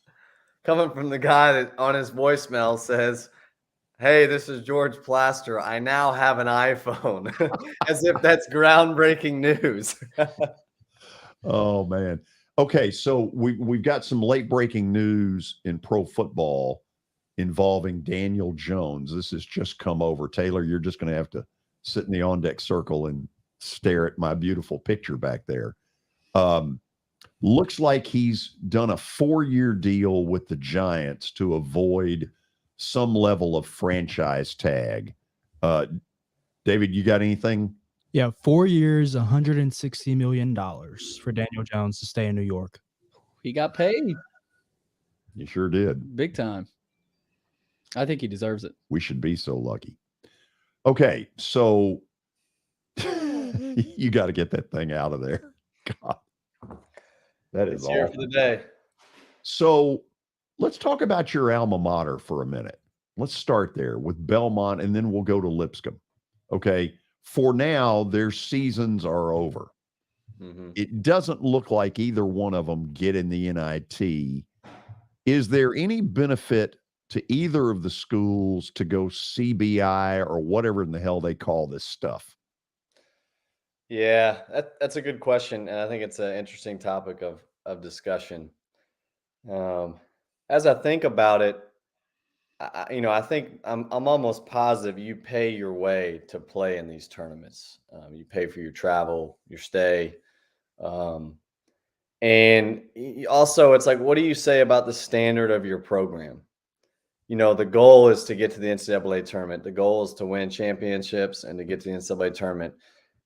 Coming from the guy that on his voicemail says, "Hey, this is George Plaster. I now have an iPhone." As if that's groundbreaking news. Oh, man. Okay, so we've got some late breaking news in pro football involving Daniel Jones. This has just come over. Taylor, you're just going to have to sit in the on-deck circle and stare at my beautiful picture back there. Looks like he's done a 4-year deal with the Giants to avoid some level of franchise tag. David, you got anything? Yeah, 4 years, $160 million for Daniel Jones to stay in New York. He got paid. You sure did. Big time. I think he deserves it. We should be so lucky. Okay, so you got to get that thing out of there. God, that is here awful. for the day. So let's talk about your alma mater for a minute. Let's start there with Belmont, and then we'll go to Lipscomb. Okay, for now, their seasons are over. Mm-hmm. It doesn't look like either one of them get in the NIT. Is there any benefit to either of the schools to go CBI or whatever in the hell they call this stuff? Yeah, that's a good question, and I think it's an interesting topic of discussion. As I think about it, I think I'm almost positive you pay your way to play in these tournaments. You pay for your travel, your stay, and also it's like, what do you say about the standard of your program? The goal is to get to the NCAA tournament. The goal is to win championships and to get to the NCAA tournament.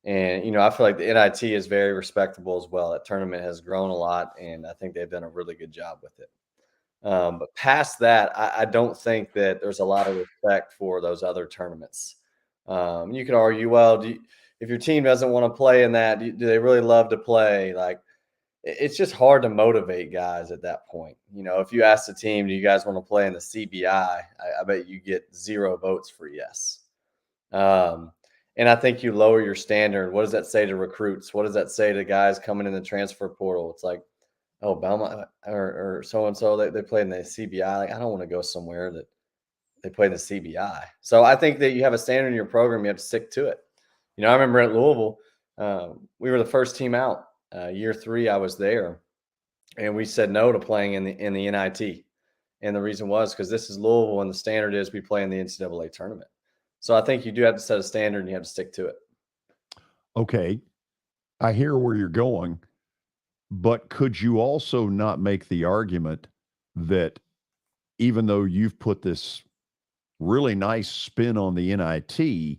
And, I feel like the NIT is very respectable as well. That tournament has grown a lot, and I think they've done a really good job with it. But past that, I don't think that there's a lot of respect for those other tournaments. You could argue, well, if your team doesn't want to play in that, do they really love to play? Like, it's just hard to motivate guys at that point. If you ask the team, do you guys want to play in the CBI? I bet you get 0 votes for yes. And I think you lower your standard. What does that say to recruits? What does that say to guys coming in the transfer portal? It's like, oh, Belmont or so-and-so, they play in the CBI. Like, I don't want to go somewhere that they play in the CBI. So I think that you have a standard in your program. You have to stick to it. I remember at Louisville, we were the first team out. Year 3, I was there, and we said no to playing in the NIT. And the reason was because this is Louisville, and the standard is we play in the NCAA tournament. So I think you do have to set a standard, and you have to stick to it. Okay, I hear where you're going, but could you also not make the argument that even though you've put this really nice spin on the NIT,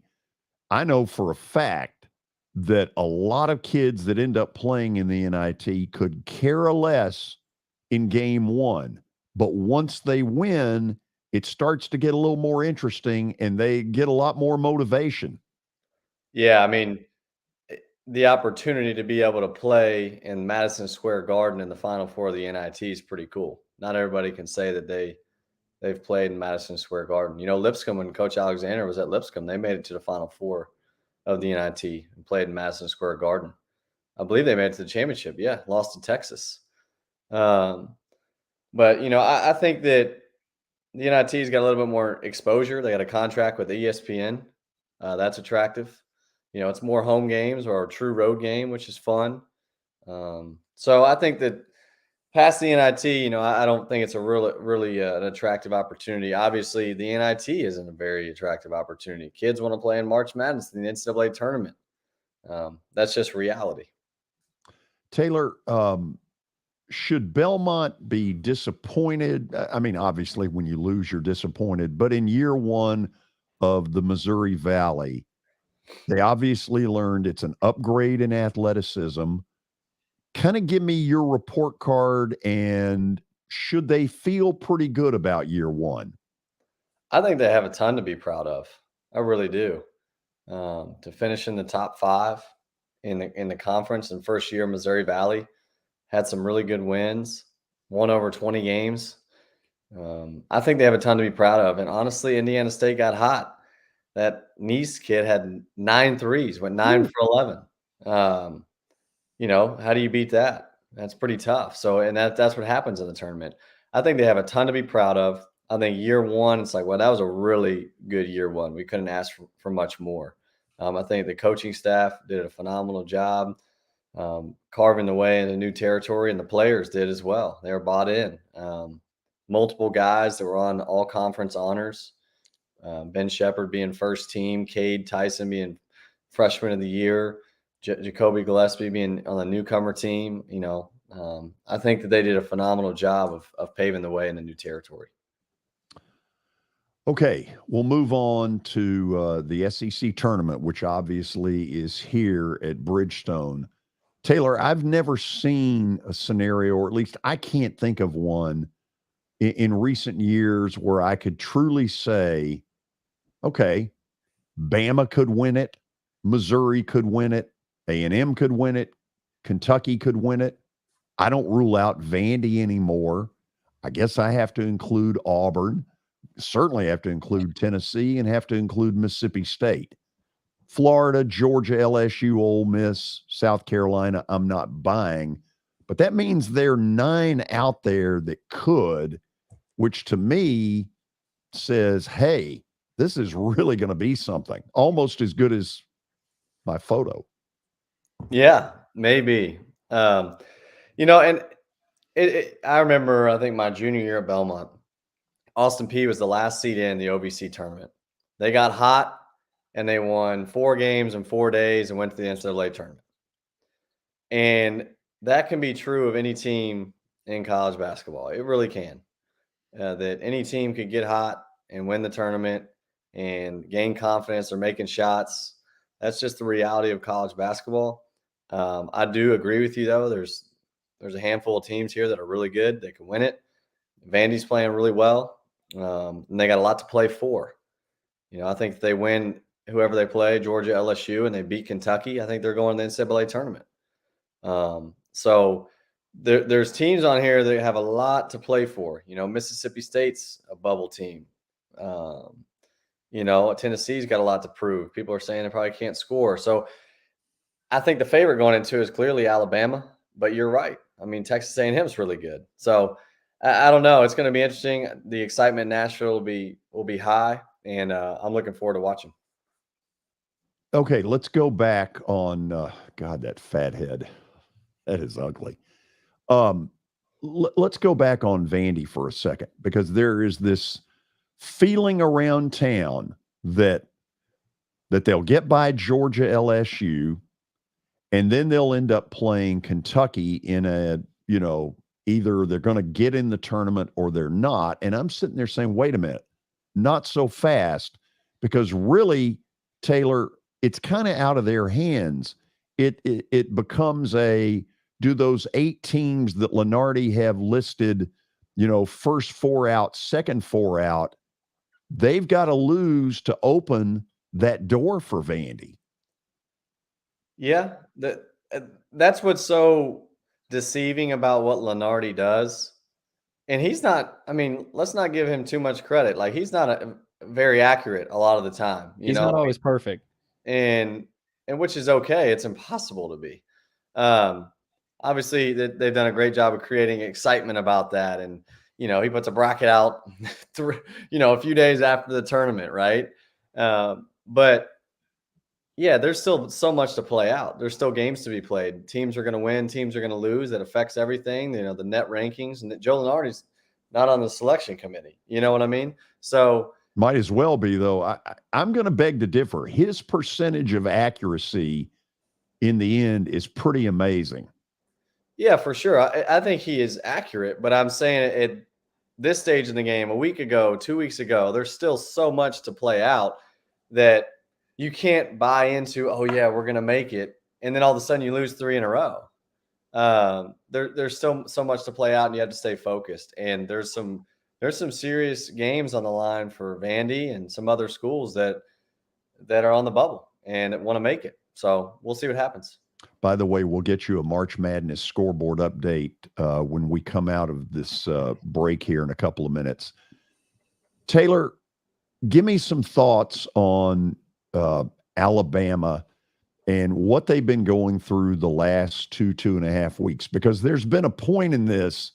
I know for a fact that a lot of kids that end up playing in the NIT could care less in game 1. But once they win, it starts to get a little more interesting and they get a lot more motivation. Yeah, I mean, the opportunity to be able to play in Madison Square Garden in the Final Four of the NIT is pretty cool. Not everybody can say that they've played in Madison Square Garden. Lipscomb, when Coach Alexander was at Lipscomb, they made it to the Final Four of the NIT and played in Madison Square Garden. I believe they made it to the championship. Yeah, lost to Texas. But But, I think that the NIT's got a little bit more exposure. They got a contract with ESPN. That's attractive. It's more home games or a true road game, which is fun. So I think that past the NIT, I don't think it's a really an attractive opportunity. Obviously, the NIT isn't a very attractive opportunity. Kids want to play in March Madness in the NCAA tournament. That's just reality. Taylor, should Belmont be disappointed? I mean, obviously, when you lose, you're disappointed. But in year one of the Missouri Valley, they obviously learned it's an upgrade in athleticism. Kind of give me your report card, and should they feel pretty good about year one? I think they have a ton to be proud of. I really do. To finish in the top 5 in the conference in first year, Missouri Valley had some really good wins, won over 20 games. I think they have a ton to be proud of. And honestly, Indiana State got hot. That Nice kid had 9 threes, went 9 for 11. How do you beat that? That's pretty tough. So, and that's what happens in the tournament. I think they have a ton to be proud of. I think year one, it's like, well, that was a really good year one. We couldn't ask for much more. I think the coaching staff did a phenomenal job carving the way into new territory, and the players did as well. They were bought in. Multiple guys that were on all conference honors. Ben Shepherd being first team, Cade Tyson being freshman of the year, Jacoby Gillespie being on the newcomer team. I think that they did a phenomenal job of paving the way in the new territory. Okay, we'll move on to the SEC tournament, which obviously is here at Bridgestone. Taylor, I've never seen a scenario, or at least I can't think of one in recent years where I could truly say, okay, Bama could win it, Missouri could win it, A&M could win it, Kentucky could win it. I don't rule out Vandy anymore. I guess I have to include Auburn. Certainly have to include Tennessee and have to include Mississippi State. Florida, Georgia, LSU, Ole Miss, South Carolina, I'm not buying. But that means there are 9 out there that could, which to me says, hey, this is really going to be something. Almost as good as my photo. Yeah, maybe. And I remember, I think my junior year at Belmont, Austin Peay was the last seed in the OVC tournament. They got hot and they won 4 games in 4 days and went to the NCAA tournament. And that can be true of any team in college basketball. It really can. That any team could get hot and win the tournament and gain confidence or making shots. That's just the reality of college basketball. I do agree with you, though. There's a handful of teams here that are really good. They can win it. Vandy's playing really well. And they got a lot to play for. I think if they win whoever they play, Georgia, LSU, and they beat Kentucky, I think they're going to the NCAA tournament. So there's teams on here that have a lot to play for. Mississippi State's a bubble team. Tennessee's got a lot to prove. People are saying they probably can't score. So I think the favorite going into is clearly Alabama, but you're right. I mean, Texas A&M is really good. So I don't know. It's going to be interesting. The excitement in Nashville will be high, and I'm looking forward to watching. Okay, let's go back on God, that fat head. That is ugly. Let's go back on Vandy for a second, because there is this feeling around town that they'll get by Georgia, LSU, and then they'll end up playing Kentucky in a, either they're going to get in the tournament or they're not. And I'm sitting there saying, wait a minute, not so fast, because really, Taylor, it's kind of out of their hands. It becomes do those 8 teams that Lenardi have listed, first 4 out, second 4 out, they've got to lose to open that door for Vandy. Yeah, that's what's so deceiving about what Lenardi does. And he's not, let's not give him too much credit. Like, he's not very accurate a lot of the time. He's not always perfect. And which is okay. It's impossible to be. Obviously, they've done a great job of creating excitement about that. And, he puts a bracket out, a few days after the tournament, right? But yeah, there's still so much to play out. There's still games to be played. Teams are going to win. Teams are going to lose. That affects everything. The net rankings, and Joe Lunardi's not on the selection committee. You know what I mean? So might as well be, though. I'm going to beg to differ. His percentage of accuracy in the end is pretty amazing. Yeah, for sure. I think he is accurate, but I'm saying at this stage in the game, a week ago, 2 weeks ago, there's still so much to play out that you can't buy into, oh, yeah, we're going to make it. And then all of a sudden you lose 3 in a row. There's still so much to play out, and you have to stay focused. And there's some serious games on the line for Vandy and some other schools that are on the bubble and want to make it. So we'll see what happens. By the way, we'll get you a March Madness scoreboard update when we come out of this break here in a couple of minutes. Taylor, give me some thoughts on Alabama and what they've been going through the last 2.5 weeks, because there's been a point in this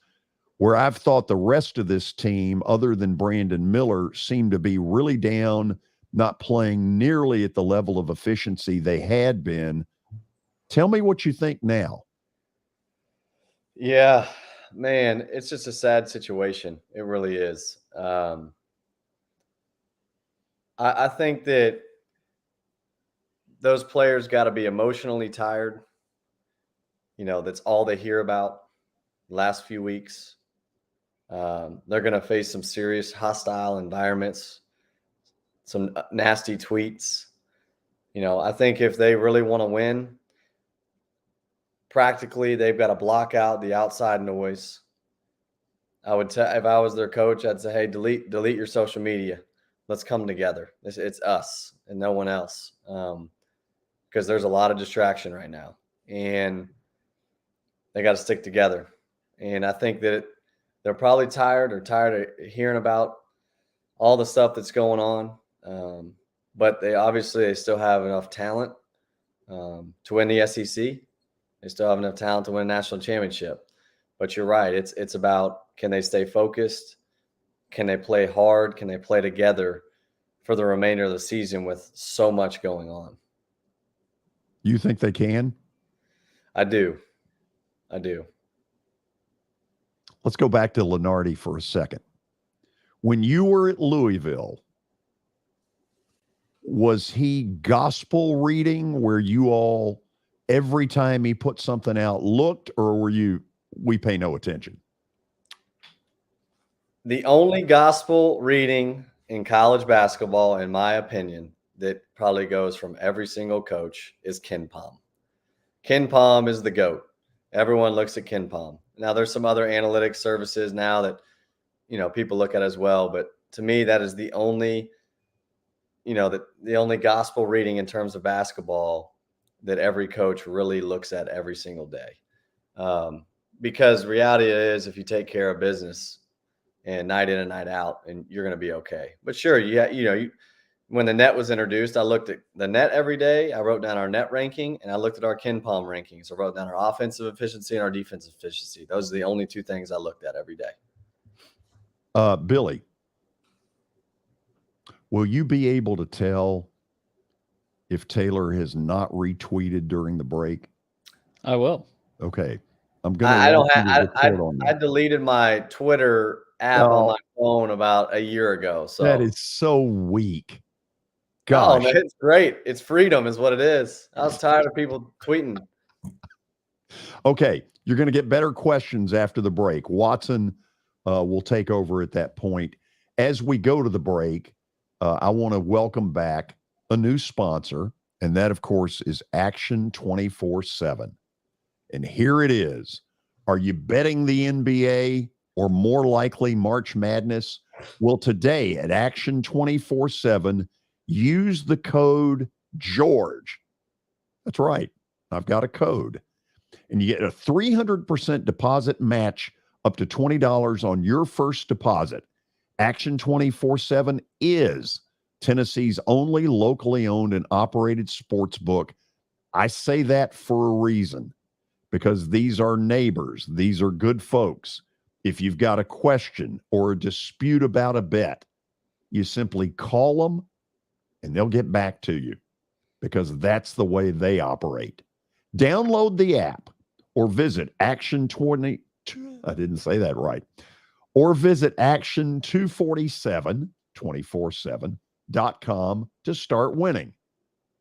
where I've thought the rest of this team, other than Brandon Miller, seemed to be really down, not playing nearly at the level of efficiency they had been. Tell me what you think now. Yeah, man, it's just a sad situation. It really is. I think that those players got to be emotionally tired. That's all they hear about the last few weeks. They're going to face some serious hostile environments, some nasty tweets. I think if they really want to win, practically they've got to block out the outside noise. I would if I was their coach, I'd say, hey, delete your social media. Let's come together. It's us and no one else. Because there's a lot of distraction right now, and they got to stick together. And I think that they're probably tired of hearing about all the stuff that's going on. But they still have enough talent to win the SEC. They still have enough talent to win a national championship. But you're right. It's about, can they stay focused? Can they play hard? Can they play together for the remainder of the season with so much going on? You think they can? I do. Let's go back to Lunardi for a second. When you were at Louisville, was he gospel reading where you all, every time he put something out, looked, or were you, we pay no attention? The only gospel reading in college basketball, in my opinion, that probably goes from every single coach is Ken Pom. Ken Pom is the GOAT. Everyone looks at Ken Pom. Now, there's some other analytics services now that, people look at as well. But to me, that is the only, the only gospel reading in terms of basketball that every coach really looks at every single day. Because reality is, if you take care of business and night in and night out, and you're going to be okay. But sure, when the net was introduced, I looked at the net every day. I wrote down our net ranking, and I looked at our Ken Pom rankings. I wrote down our offensive efficiency and our defensive efficiency. Those are the only two things I looked at every day. Billy, will you be able to tell if Taylor has not retweeted during the break? I will. Okay. I'm going to I deleted my Twitter app on my phone about a year ago. So that is so weak. Gosh. Oh, man, it's great. It's freedom is what it is. I was tired of people tweeting. Okay. You're going to get better questions after the break. Watson will take over at that point. As we go to the break, I want to welcome back a new sponsor, and that, of course, is Action 24/7. And here it is. Are you betting the NBA or more likely March Madness? Well, today at Action 24/7, use the code GEORGE. That's right. I've got a code. And you get a 300% deposit match up to $20 on your first deposit. Action 24/7 is Tennessee's only locally owned and operated sports book. I say that for a reason, because these are neighbors. These are good folks. If you've got a question or a dispute about a bet, you simply call them and they'll get back to you because that's the way they operate. Download the app or visit Action247. Or visit Action247.com to start winning.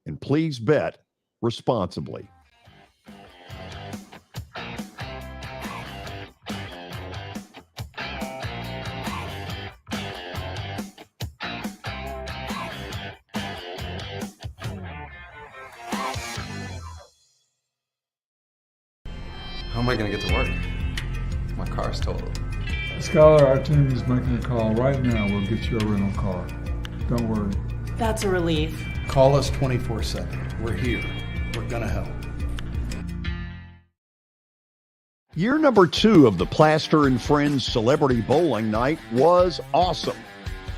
And please bet responsibly. How am I going to get to work? My car's totaled. Skylar, our team is making a call right now. We'll get you a rental car. Don't worry. That's a relief. Call us 24/7. We're here. We're going to help. Year number 2 of the Plaster and Friends Celebrity Bowling Night was awesome.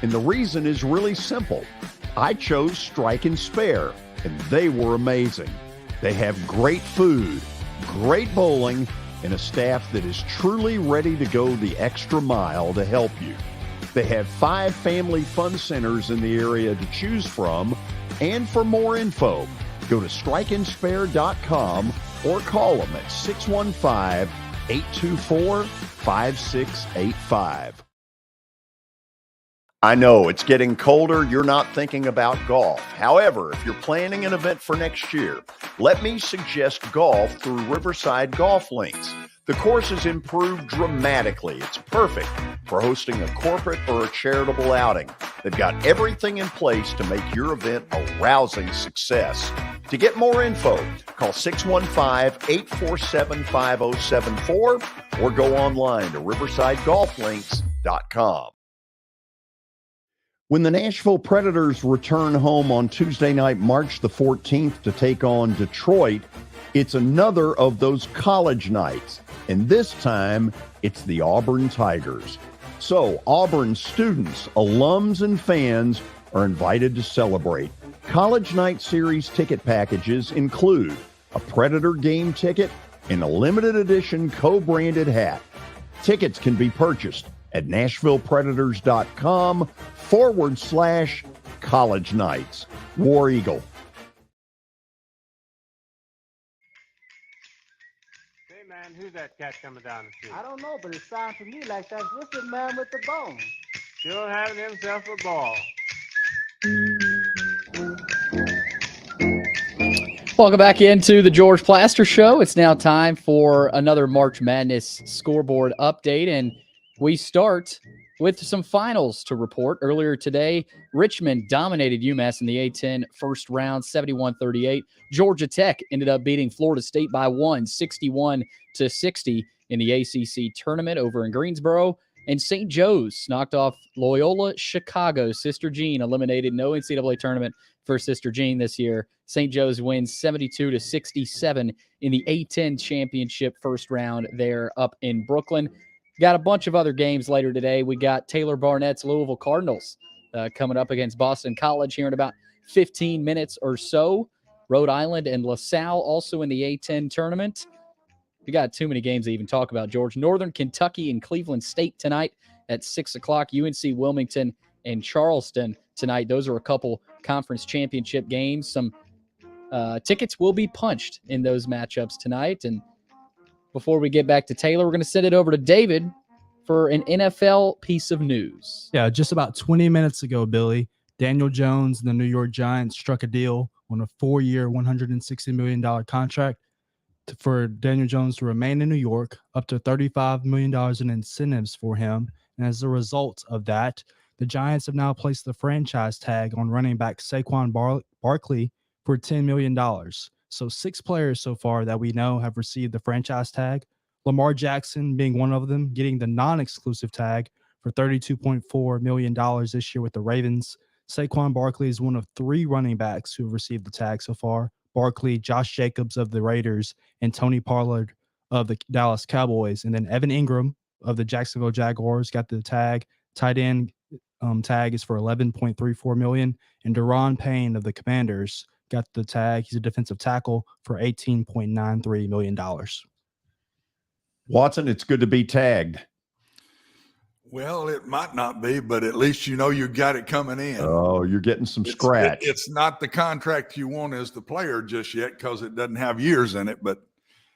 And the reason is really simple. I chose Strike and Spare, and they were amazing. They have great food, great bowling, and a staff that is truly ready to go the extra mile to help you. They have 5 family fun centers in the area to choose from, and for more info, go to strikeandspare.com or call them at 615-824-5685. I know it's getting colder. You're not thinking about golf. However, if you're planning an event for next year, let me suggest golf through Riverside Golf Links. The course has improved dramatically. It's perfect for hosting a corporate or a charitable outing. They've got everything in place to make your event a rousing success. To get more info, call 615-847-5074 or go online to riversidegolflinks.com. When the Nashville Predators return home on Tuesday night, March the 14th to take on Detroit, it's another of those college nights, and this time it's the Auburn Tigers. So Auburn students, alums, and fans are invited to celebrate. College Night Series ticket packages include a Predator game ticket and a limited edition co-branded hat. Tickets can be purchased at NashvillePredators.com/college nights. War Eagle. Hey man, who's that cat coming down the street? I don't know, but it sounds to me like that's Wicked Man with the bone. Sure having himself a ball. Welcome back into the George Plaster Show. It's now time for another March Madness scoreboard update, and we start with some finals to report. Earlier today, Richmond dominated UMass in the A-10 first round, 71-38. Georgia Tech ended up beating Florida State by 61-60 in the ACC tournament over in Greensboro. And St. Joe's knocked off Loyola Chicago. Sister Jean eliminated. No NCAA tournament for Sister Jean this year. St. Joe's wins 72-67 in the A-10 championship first round there up in Brooklyn. Got a bunch of other games later today. We got Taylor Barnett's Louisville Cardinals coming up against Boston College here in about 15 minutes or so. Rhode Island and LaSalle also in the A-10 tournament. We got too many games to even talk about, George. Northern Kentucky and Cleveland State tonight at 6 o'clock. UNC Wilmington and Charleston tonight. Those are a couple conference championship games. Some tickets will be punched in those matchups tonight. And before we get back to Taylor, we're going to send it over to David for an NFL piece of news. Yeah, just about 20 minutes ago, Billy, Daniel Jones and the New York Giants struck a deal on a 4-year, $160 million contract for Daniel Jones to remain in New York, up to $35 million in incentives for him. And as a result of that, the Giants have now placed the franchise tag on running back Saquon Barkley for $10 million. So 6 players so far that we know have received the franchise tag. Lamar Jackson being one of them, getting the non-exclusive tag for $32.4 million this year with the Ravens. Saquon Barkley is one of 3 running backs who have received the tag so far. Barkley, Josh Jacobs of the Raiders, and Tony Pollard of the Dallas Cowboys. And then Evan Ingram of the Jacksonville Jaguars got the tag. Tight end tag is for $11.34 million. And Deron Payne of the Commanders got the tag. He's a defensive tackle for $18.93 million. Watson, it's good to be tagged. Well, it might not be, but at least you know you got it coming in. Oh, you're getting some scratch. It's not the contract you want as the player just yet because it doesn't have years in it, but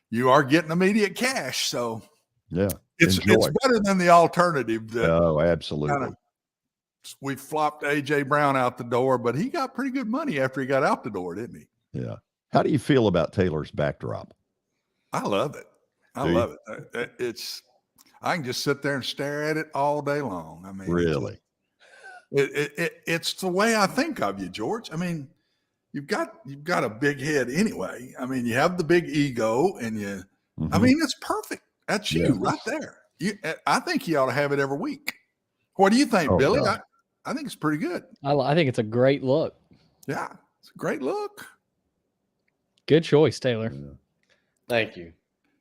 you are getting immediate cash. So yeah, it's better than the alternative. Oh, absolutely. We flopped A.J. Brown out the door, but he got pretty good money after he got out the door, didn't he? Yeah. How do you feel about Taylor's backdrop? I love it. I love it. I can just sit there and stare at it all day long. I mean, really, it's the way I think of you, George. I mean, you've got a big head anyway. I mean, you have the big ego, and you. Mm-hmm. I mean, it's perfect. That's you right there. I think you ought to have it every week. What do you think, Billy? I think it's pretty good. I think it's a great look. Yeah, it's a great look. Good choice, Taylor. Yeah. Thank you.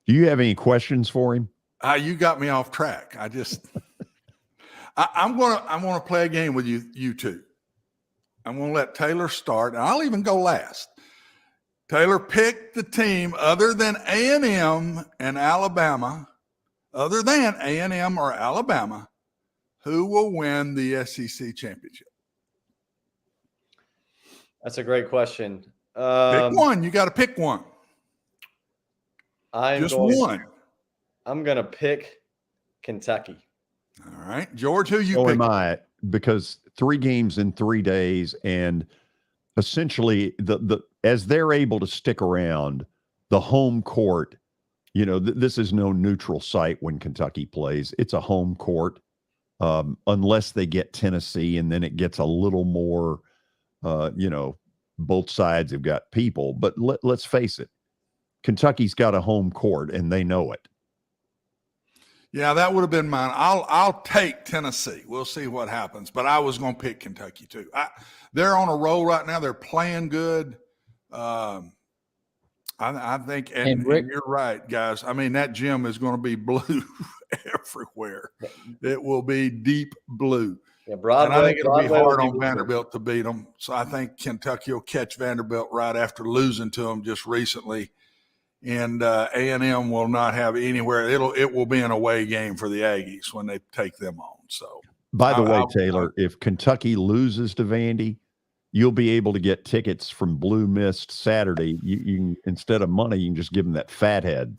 Do you have any questions for him? You got me off track. I'm gonna play a game with you two. I'm gonna let Taylor start, and I'll even go last. Taylor, pick the team other than A&M and Alabama, other than A&M or Alabama, who will win the SEC championship? That's a great question. Pick one. You got to pick one. One. I'm going to pick Kentucky. All right. George, who you pick? Am I? Because 3 games in 3 days, and essentially as they're able to stick around the home court, this is no neutral site when Kentucky plays. It's a home court. Unless they get Tennessee, and then it gets a little more, both sides have got people. But let's face it, Kentucky's got a home court, and they know it. Yeah, that would have been mine. I'll take Tennessee. We'll see what happens. But I was going to pick Kentucky too. They're on a roll right now. They're playing good. I think, and you're right, guys. I mean, that gym is going to be blue everywhere. It will be deep blue. Yeah, Broadway, and I think it'll be hard on Vanderbilt to beat them. So I think Kentucky will catch Vanderbilt right after losing to them just recently. And A&M will not have anywhere. It will be an away game for the Aggies when they take them on. So, by the way, Taylor, if Kentucky loses to Vandy, you'll be able to get tickets from Blue Mist Saturday. You instead of money, you can just give them that fathead.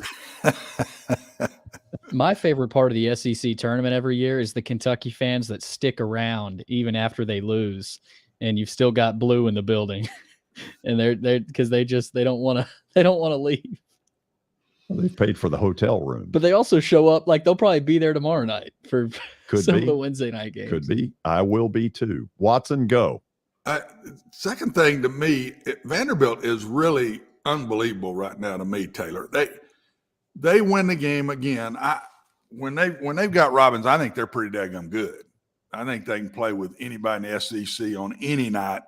My favorite part of the SEC tournament every year is the Kentucky fans that stick around even after they lose, and you've still got blue in the building, and they're because they don't want to leave. Well, they've paid for the hotel room, but they also show up like they'll probably be there tomorrow night for some of the Wednesday night games. Could be. I will be too. Watson, go. Second thing to me, Vanderbilt is really unbelievable right now to me, Taylor. They win the game again. When they've got Robbins, I think they're pretty daggum good. I think they can play with anybody in the SEC on any night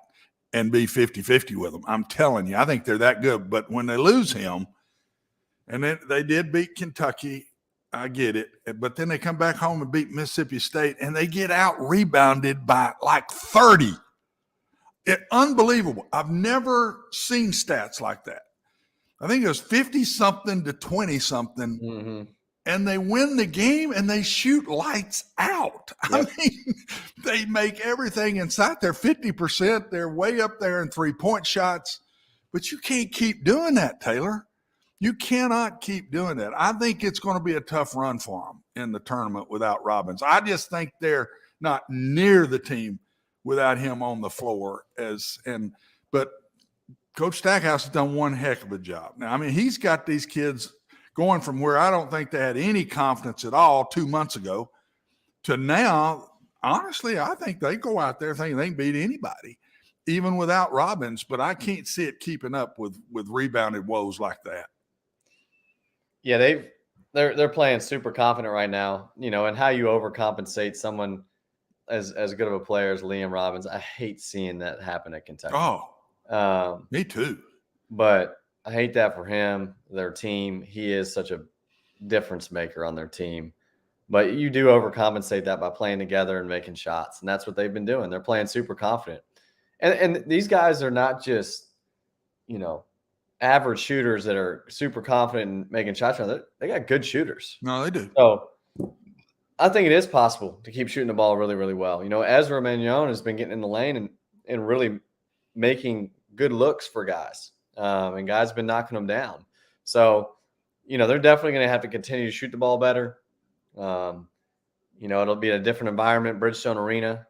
and be 50-50 with them. I'm telling you, I think they're that good. But when they lose him, and then they did beat Kentucky, I get it. But then they come back home and beat Mississippi State, and they get out-rebounded by like 30. Unbelievable. I've never seen stats like that. I think it was 50-something to 20-something, mm-hmm. and they win the game, and they shoot lights out. Yep. I mean, they make everything inside. They're 50%. They're way up there in three-point shots. But you can't keep doing that, Taylor. You cannot keep doing that. I think it's going to be a tough run for them in the tournament without Robbins. I just think they're not near the team without him on the floor. But Coach Stackhouse has done one heck of a job. Now, I mean, he's got these kids going from where I don't think they had any confidence at all 2 months ago to now, honestly, I think they go out there thinking they can beat anybody, even without Robbins. But I can't see it keeping up with rebounded woes like that. Yeah, they're playing super confident right now, and how you overcompensate someone as good of a player as Liam Robbins. I hate seeing that happen at Kentucky. Oh, me too. But I hate that for him, their team. He is such a difference maker on their team. But you do overcompensate that by playing together and making shots, and that's what they've been doing. They're playing super confident. And these guys are not just, average shooters that are super confident in making shots. They got good shooters. No, they do. So I think it is possible to keep shooting the ball really, really well. You know, Ezra Manjon has been getting in the lane and really making good looks for guys. And guys have been knocking them down. So, you know, they're definitely going to have to continue to shoot the ball better. You know, it'll be a different environment, Bridgestone Arena.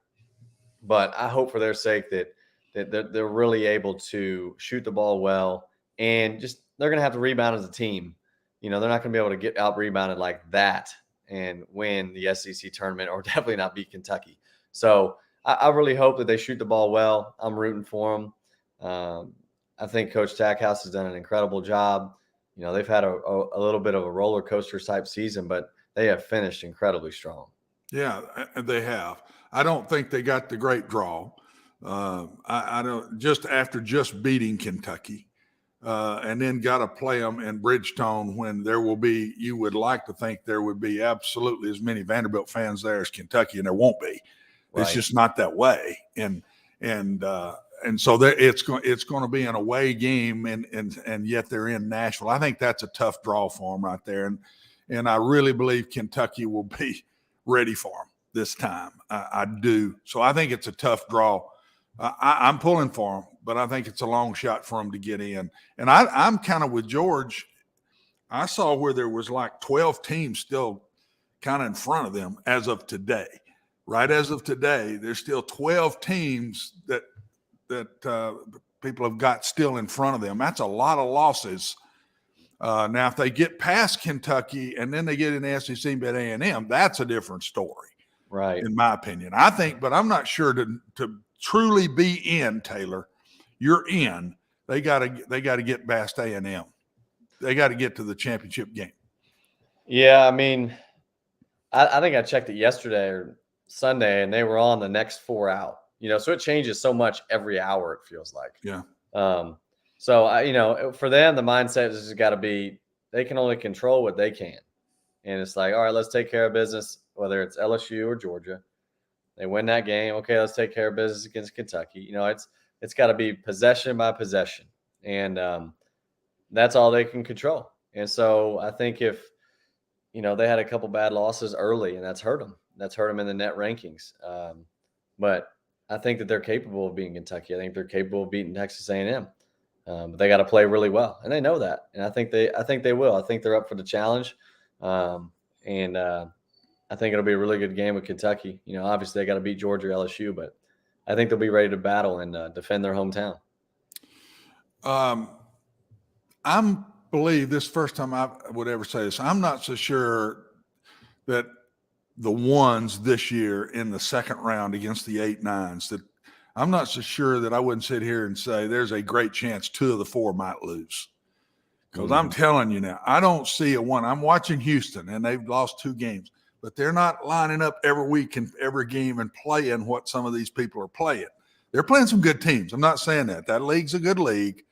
But I hope for their sake that they're really able to shoot the ball well, and just they're going to have to rebound as a team. You know, they're not going to be able to get out rebounded like that and win the SEC tournament, or definitely not beat Kentucky. So I really hope that they shoot the ball well. I'm rooting for them. I think Coach Stackhouse has done an incredible job. You know, they've had a little bit of a roller coaster type season, but they have finished incredibly strong. Yeah, they have. I don't think they got the great draw. I don't, just after just beating Kentucky, and then got to play them in Bridgestone when there will be, you would like to think there would be absolutely as many Vanderbilt fans there as Kentucky, and there won't be. Right. It's just not that way. And so there, it's going to be an away game, and yet they're in Nashville. I think that's a tough draw for them right there. And I really believe Kentucky will be ready for them this time. I do. So I think it's a tough draw. I'm pulling for them, but I think it's a long shot for them to get in. And I'm kind of with George. I saw where there was like 12 teams still kind of in front of them as of today. Right as of today, there's still 12 teams that people have got still in front of them. That's a lot of losses. Now, if they get past Kentucky and then they get in the SEC and beat A&M, that's a different story. Right. In my opinion. I think, but I'm not sure to truly be in, Taylor, you're in. They got to get past A&M. They got to get to the championship game. Yeah, I mean, I think I checked it yesterday or Sunday, and they were on the next 4 out. You know, so it changes so much every hour, it feels like. Yeah. So, you know, for them, the mindset has got to be they can only control what they can. And it's like, all right, let's take care of business, whether it's LSU or Georgia. They win that game. Okay, let's take care of business against Kentucky. You know, it's got to be possession by possession. And that's all they can control. And so I think if, you know, they had a couple bad losses early, and that's hurt them. That's hurt them in the net rankings. But I think that they're capable of beating Kentucky. I think they're capable of beating Texas A&M. But they got to play really well, and they know that. And I think they will. I think they're up for the challenge. I think it'll be a really good game with Kentucky. You know, obviously they got to beat Georgia or LSU, but I think they'll be ready to battle and defend their hometown. I believe this first time I would ever say this. I'm not so sure that the ones this year in the second round against the 8-9s, that I'm not so sure that I wouldn't sit here and say there's a great chance 2 of the 4 might lose. Because I'm telling you now, I don't see a one. I'm watching Houston, and they've lost 2 games, but they're not lining up every week and every game and playing what some of these people are playing. They're playing some good teams. I'm not saying that. That league's a good league,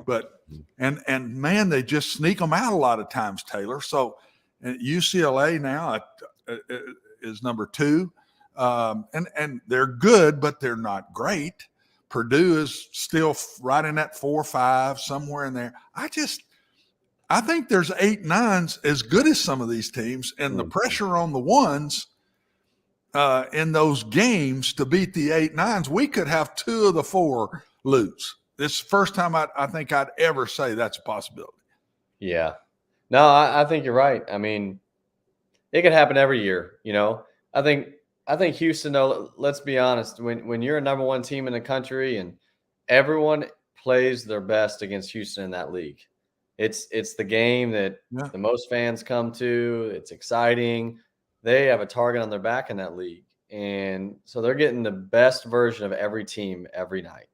but and man, they just sneak them out a lot of times, Taylor. So UCLA now is number 2, and they're good, but they're not great. Purdue is still right in that 4-5, somewhere in there. I think there's 8-9s as good as some of these teams, and the pressure on the ones in those games to beat the 8-9s, we could have 2 of the 4 lose. This is the first time I think I'd ever say that's a possibility. Yeah. No, I think you're right. I mean, it could happen every year, you know. I think Houston, though, let's be honest, when you're a number 1 team in the country and everyone plays their best against Houston in that league, it's the game that the most fans come to. It's exciting. They have a target on their back in that league. And so they're getting the best version of every team every night.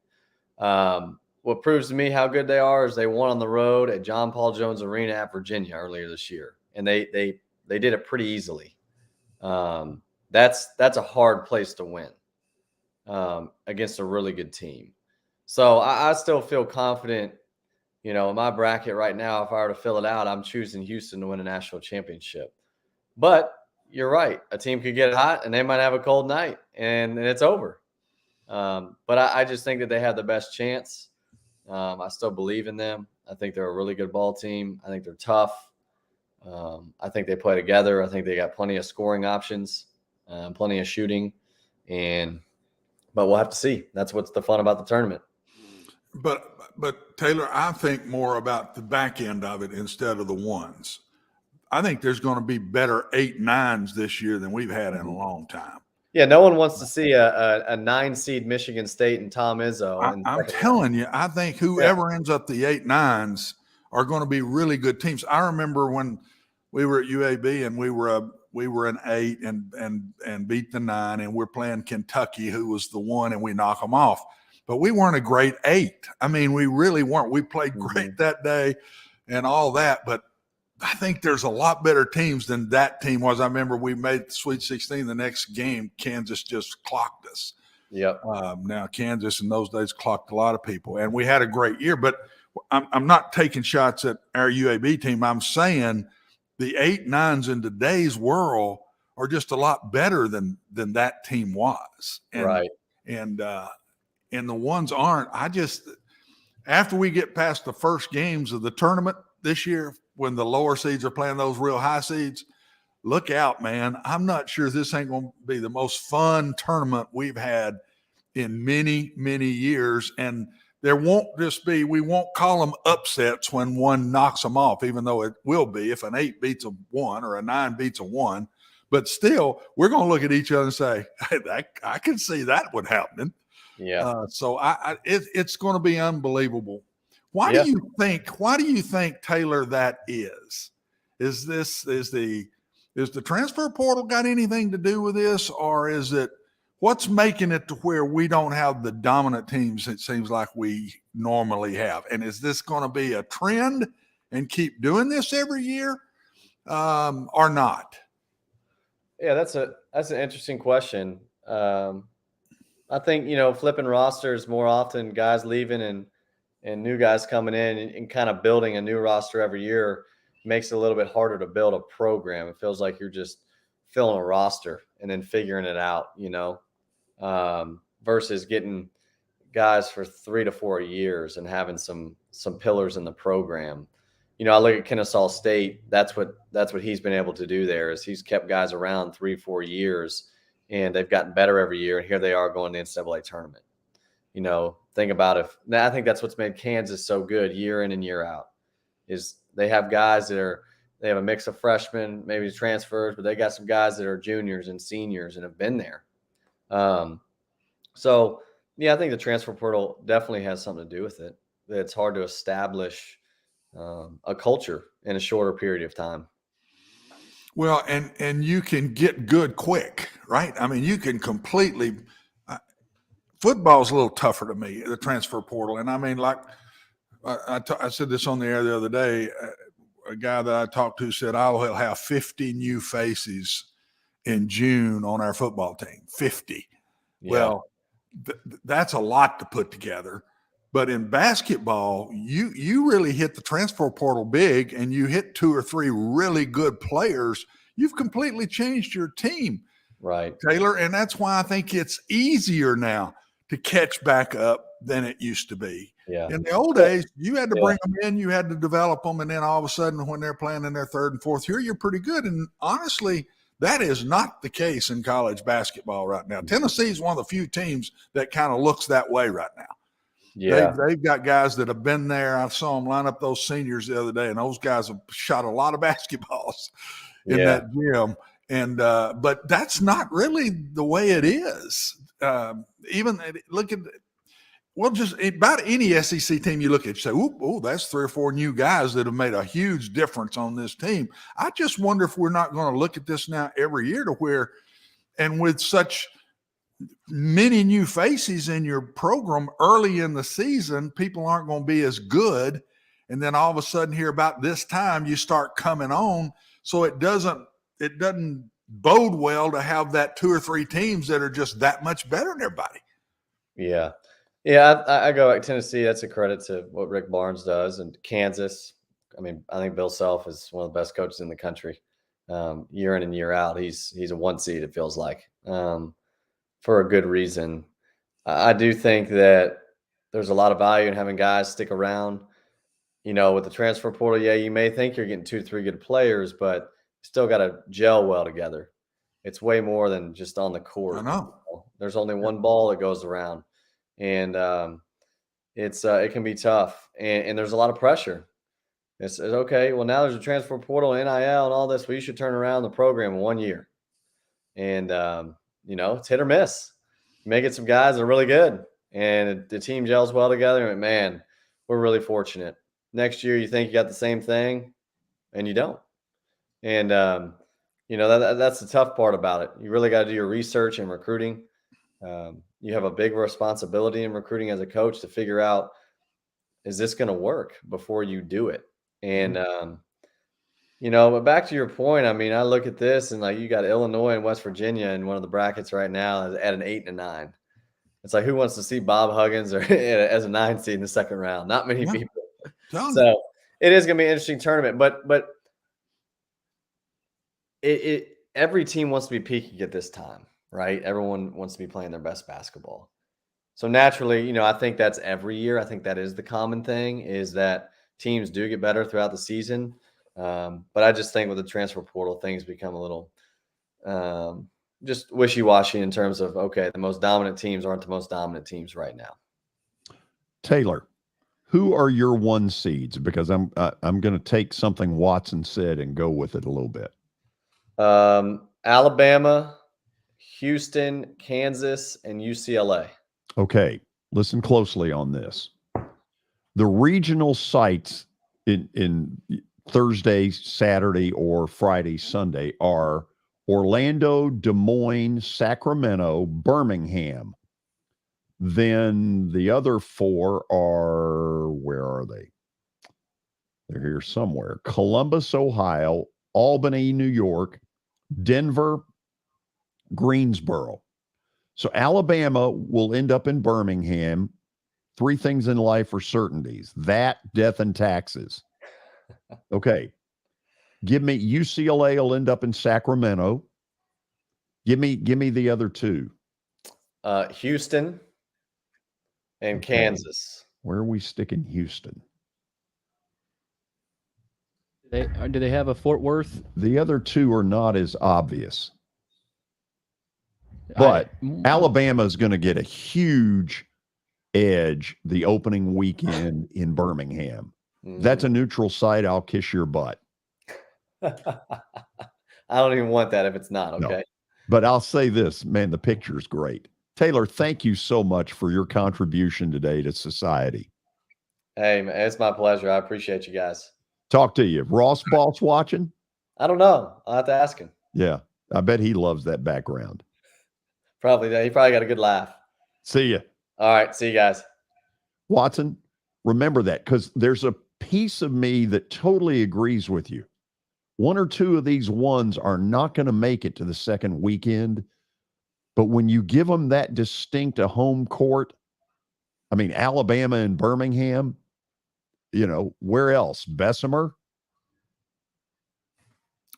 What proves to me how good they are is they won on the road at John Paul Jones Arena at Virginia earlier this year. And they did it pretty easily. That's a hard place to win against a really good team. So I still feel confident, you know, in my bracket right now. If I were to fill it out, I'm choosing Houston to win a national championship. But you're right. A team could get hot and they might have a cold night and it's over. But I just think that they have the best chance. I still believe in them. I think they're a really good ball team. I think they're tough. I think they play together. I think they got plenty of scoring options, plenty of shooting, but we'll have to see. That's what's the fun about the tournament. But Taylor, I think more about the back end of it instead of the ones. I think there's going to be better 8-9s this year than we've had in a long time. Yeah, no one wants to see a 9-seed Michigan State and Tom Izzo. I'm telling you, I think whoever ends up the 8-9s are going to be really good teams. I remember when we were at UAB and we were an 8 and beat the 9, and we're playing Kentucky, who was the 1, and we knock them off. But we weren't a great 8. I mean, we really weren't. We played great that day and all that, but I think there's a lot better teams than that team was. I remember we made the Sweet 16. The next game, Kansas just clocked us. Yep. Now, Kansas in those days clocked a lot of people, and we had a great year. But I'm not taking shots at our UAB team. I'm saying the 8-9s in today's world are just a lot better than that team was. Right. And the ones aren't. After we get past the first games of the tournament this year, when the lower seeds are playing those real high seeds, look out, man. I'm not sure this ain't going to be the most fun tournament we've had in many, many years. And there won't just be, we won't call them upsets when one knocks them off, even though it will be if an 8 beats a 1 or a 9 beats a 1. But still, we're going to look at each other and say, hey, I can see that one happening. Yeah. So it's going to be unbelievable. Why do you think, Taylor, that is? Is the transfer portal got anything to do with this, or is it what's making it to where we don't have the dominant teams it seems like we normally have? And is this going to be a trend and keep doing this every year, or not? Yeah, that's an interesting question. I think, flipping rosters more often, guys leaving and new guys coming in and kind of building a new roster every year makes it a little bit harder to build a program. It feels like you're just filling a roster and then figuring it out, versus getting guys for 3 to 4 years and having some pillars in the program. I look at Kennesaw State. That's what he's been able to do there is he's kept guys around 3-4 years, and they've gotten better every year. And here they are going to the NCAA tournament. Think about I think that's what's made Kansas so good year in and year out is they have guys they have a mix of freshmen, maybe transfers, but they got some guys that are juniors and seniors and have been there. So yeah, I think the transfer portal definitely has something to do with it. It's hard to establish a culture in a shorter period of time. Well, and you can get good quick, right? I mean, you can completely football's a little tougher to me, the transfer portal. And I mean, like I said this on the air the other day, a guy that I talked to said, I will have 50 new faces in June on our football team, 50. Yeah. Well, that's a lot to put together. But in basketball, you really hit the transfer portal big and you hit 2 or 3 really good players. You've completely changed your team. Right. Taylor. And that's why I think it's easier now to catch back up than it used to be. Yeah. In the old days, you had to bring them in, you had to develop them, and then all of a sudden when they're playing in their 3rd and 4th year, you're pretty good. And honestly, that is not the case in college basketball right now. Tennessee is one of the few teams that kind of looks that way right now. Yeah. They've got guys that have been there. I saw them line up those seniors the other day, and those guys have shot a lot of basketballs in that gym. And but that's not really the way it is. Even look at just about any SEC team you look at, you say, "Oh, that's 3 or 4 new guys that have made a huge difference on this team." I just wonder if we're not going to look at this now every year to where, and with such many new faces in your program early in the season, people aren't going to be as good. And then all of a sudden here about this time, you start coming on. So it doesn't bode well to have that 2 or 3 teams that are just that much better than everybody. Yeah. Yeah. I go back to Tennessee. That's a credit to what Rick Barnes does, and Kansas. I mean, I think Bill Self is one of the best coaches in the country. Year in and year out, he's a 1 seed, it feels like. For a good reason. I do think that there's a lot of value in having guys stick around. with the transfer portal, you may think you're getting 2 to 3 good players, but still got to gel well together. It's way more than just on the court. I know. There's only one ball that goes around, and it can be tough, and there's a lot of pressure. It's okay. Well, now there's a transfer portal, NIL, and all this. Well, you should turn around the program in 1 year, and it's hit or miss. You may get some guys that are really good, and the team gels well together. And man, we're really fortunate. Next year, you think you got the same thing, and you don't. And that's the tough part about it. You really got to do your research and recruiting. You have a big responsibility in recruiting as a coach to figure out, is this going to work before you do it? And, but back to your point, I mean, I look at this and like you got Illinois and West Virginia in one of the brackets right now at an 8 and a 9. It's like, who wants to see Bob Huggins or as a 9 seed in the second round? Not many people. So it is going to be an interesting tournament, but every team wants to be peaking at this time, right? Everyone wants to be playing their best basketball. So naturally, I think that's every year. I think that is the common thing, is that teams do get better throughout the season. But I just think with the transfer portal, things become a little just wishy-washy in terms of, okay, the most dominant teams aren't the most dominant teams right now. Taylor, who are your 1 seeds? Because I'm going to take something Watson said and go with it a little bit. Alabama, Houston, Kansas, and UCLA. Okay, listen closely on this. The regional sites in Thursday, Saturday, or Friday, Sunday are Orlando, Des Moines, Sacramento, Birmingham. Then the other 4 are, where are they? They're here somewhere. Columbus, Ohio, Albany, New York, Denver, Greensboro. So Alabama will end up in Birmingham. 3 things in life are certainties: that, death, and taxes. Okay. Give me UCLA will end up in Sacramento. Give me the other 2. Houston and Kansas. Where are we sticking Houston? Do they have a Fort Worth? The other 2 are not as obvious. But Alabama is going to get a huge edge the opening weekend in Birmingham. That's a neutral site. I'll kiss your butt. I don't even want that if it's not, okay? No. But I'll say this, man, the picture's great. Taylor, thank you so much for your contribution today to society. Hey, man, it's my pleasure. I appreciate you guys. Talk to you. Ross Boss watching? I don't know. I'll have to ask him. Yeah, I bet he loves that background. Probably. He probably got a good laugh. See ya. All right. See you guys. Watson, remember that, because there's a piece of me that totally agrees with you. 1 or 2 of these ones are not going to make it to the second weekend. But when you give them that distinct a home court, I mean, Alabama and Birmingham, where else? Bessemer?